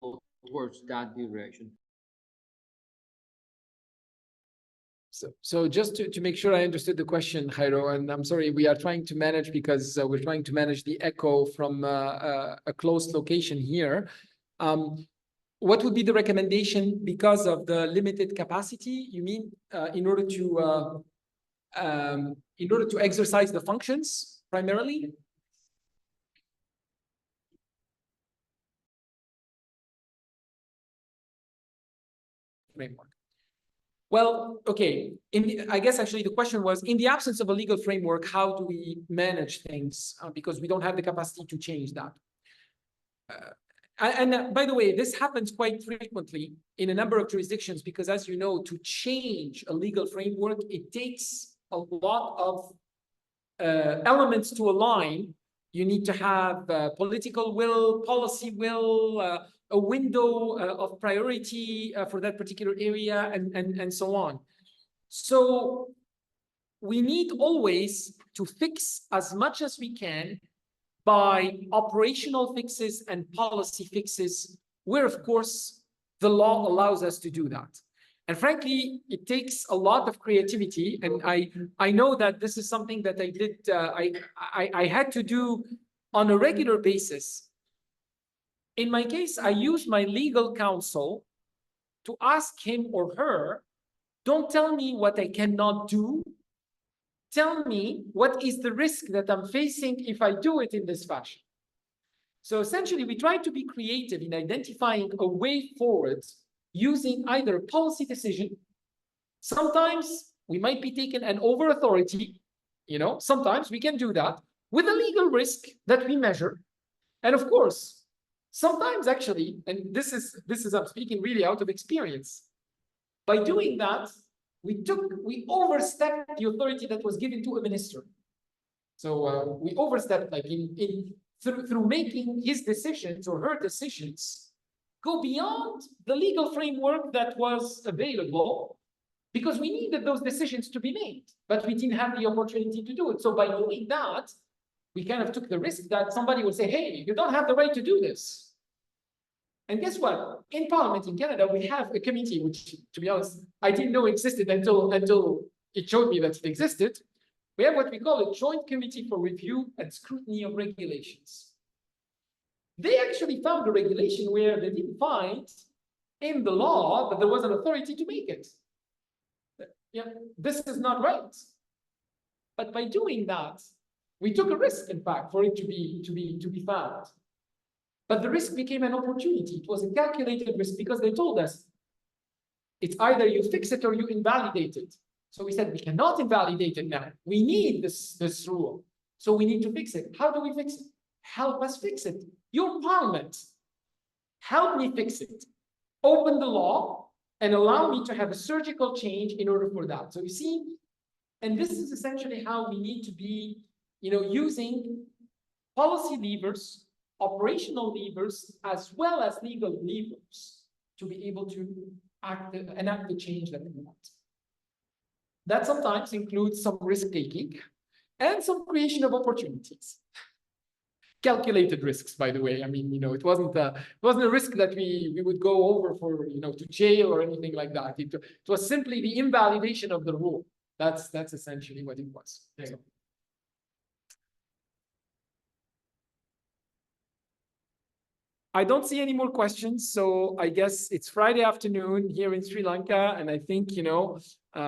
go towards that direction? So just to make sure I understood the question, Jairo, and I'm sorry, we are trying to manage because we're trying to manage the echo from a close location here. What would be the recommendation because of the limited capacity? You mean in order to exercise the functions primarily? Framework. Well, okay. I guess actually the question was, in the absence of a legal framework, how do we manage things? Because we don't have the capacity to change that. And by the way, this happens quite frequently in a number of jurisdictions because, as you know, to change a legal framework, it takes a lot of elements to align. You need to have political will, policy will, a window of priority for that particular area, and so on. So we need always to fix as much as we can by operational fixes and policy fixes, where, of course, the law allows us to do that. And frankly, it takes a lot of creativity. And I know that this is something that I did, I had to do on a regular basis. In my case, I used my legal counsel to ask him or her, don't tell me what I cannot do. Tell me what is the risk that I'm facing if I do it in this fashion. So essentially, we try to be creative in identifying a way forward using either a policy decision. Sometimes we might be taking an over authority, sometimes we can do that with a legal risk that we measure. And of course, sometimes actually, and this is I'm speaking really out of experience, by doing that, we overstepped the authority that was given to a minister. So we overstepped, like through making his decisions or her decisions go beyond the legal framework that was available, because we needed those decisions to be made, but we didn't have the opportunity to do it. So by doing that, we kind of took the risk that somebody would say, hey, you don't have the right to do this. And guess what? In Parliament in Canada, we have a committee, which, to be honest, I didn't know existed until it showed me that it existed. We have what we call a Joint Committee for Review and Scrutiny of Regulations. They actually found a regulation where they didn't find in the law that there was an authority to make it. Yeah, this is not right. But by doing that, we took a risk, in fact, for it to be found. But the risk became an opportunity. It was a calculated risk because they told us it's either you fix it or you invalidate it. So we said we cannot invalidate it now. We need this rule. So we need to fix it. How do we fix it? Help us fix it. Your Parliament, help me fix it, open the law, and allow me to have a surgical change in order for that. So you see, and this is essentially how we need to be, using policy levers, operational levers, as well as legal levers to be able to enact the change that we want. That sometimes includes some risk-taking and some creation of opportunities. Calculated risks, by the way. I mean, it wasn't a risk that we would go over for, to jail or anything like that. It was simply the invalidation of the rule. That's essentially what it was. So. I don't see any more questions, so I guess it's Friday afternoon here in Sri Lanka, and I think,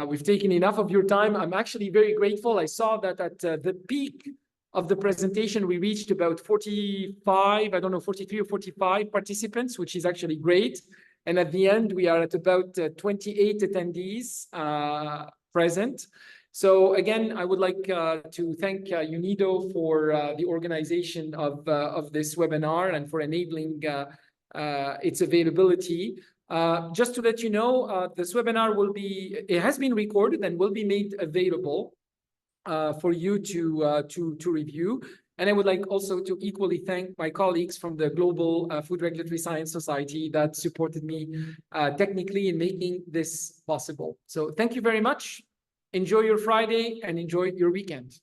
we've taken enough of your time. I'm actually very grateful. I saw that at the peak of the presentation, we reached about 45, I don't know, 43 or 45 participants, which is actually great. And at the end, we are at about 28 attendees present. So again, I would like to thank UNIDO for the organization of this webinar and for enabling its availability. Just to let you know, this webinar it has been recorded and will be made available for you to review. And I would like also to equally thank my colleagues from the Global Food Regulatory Science Society that supported me technically in making this possible. So thank you very much. Enjoy your Friday and enjoy your weekend.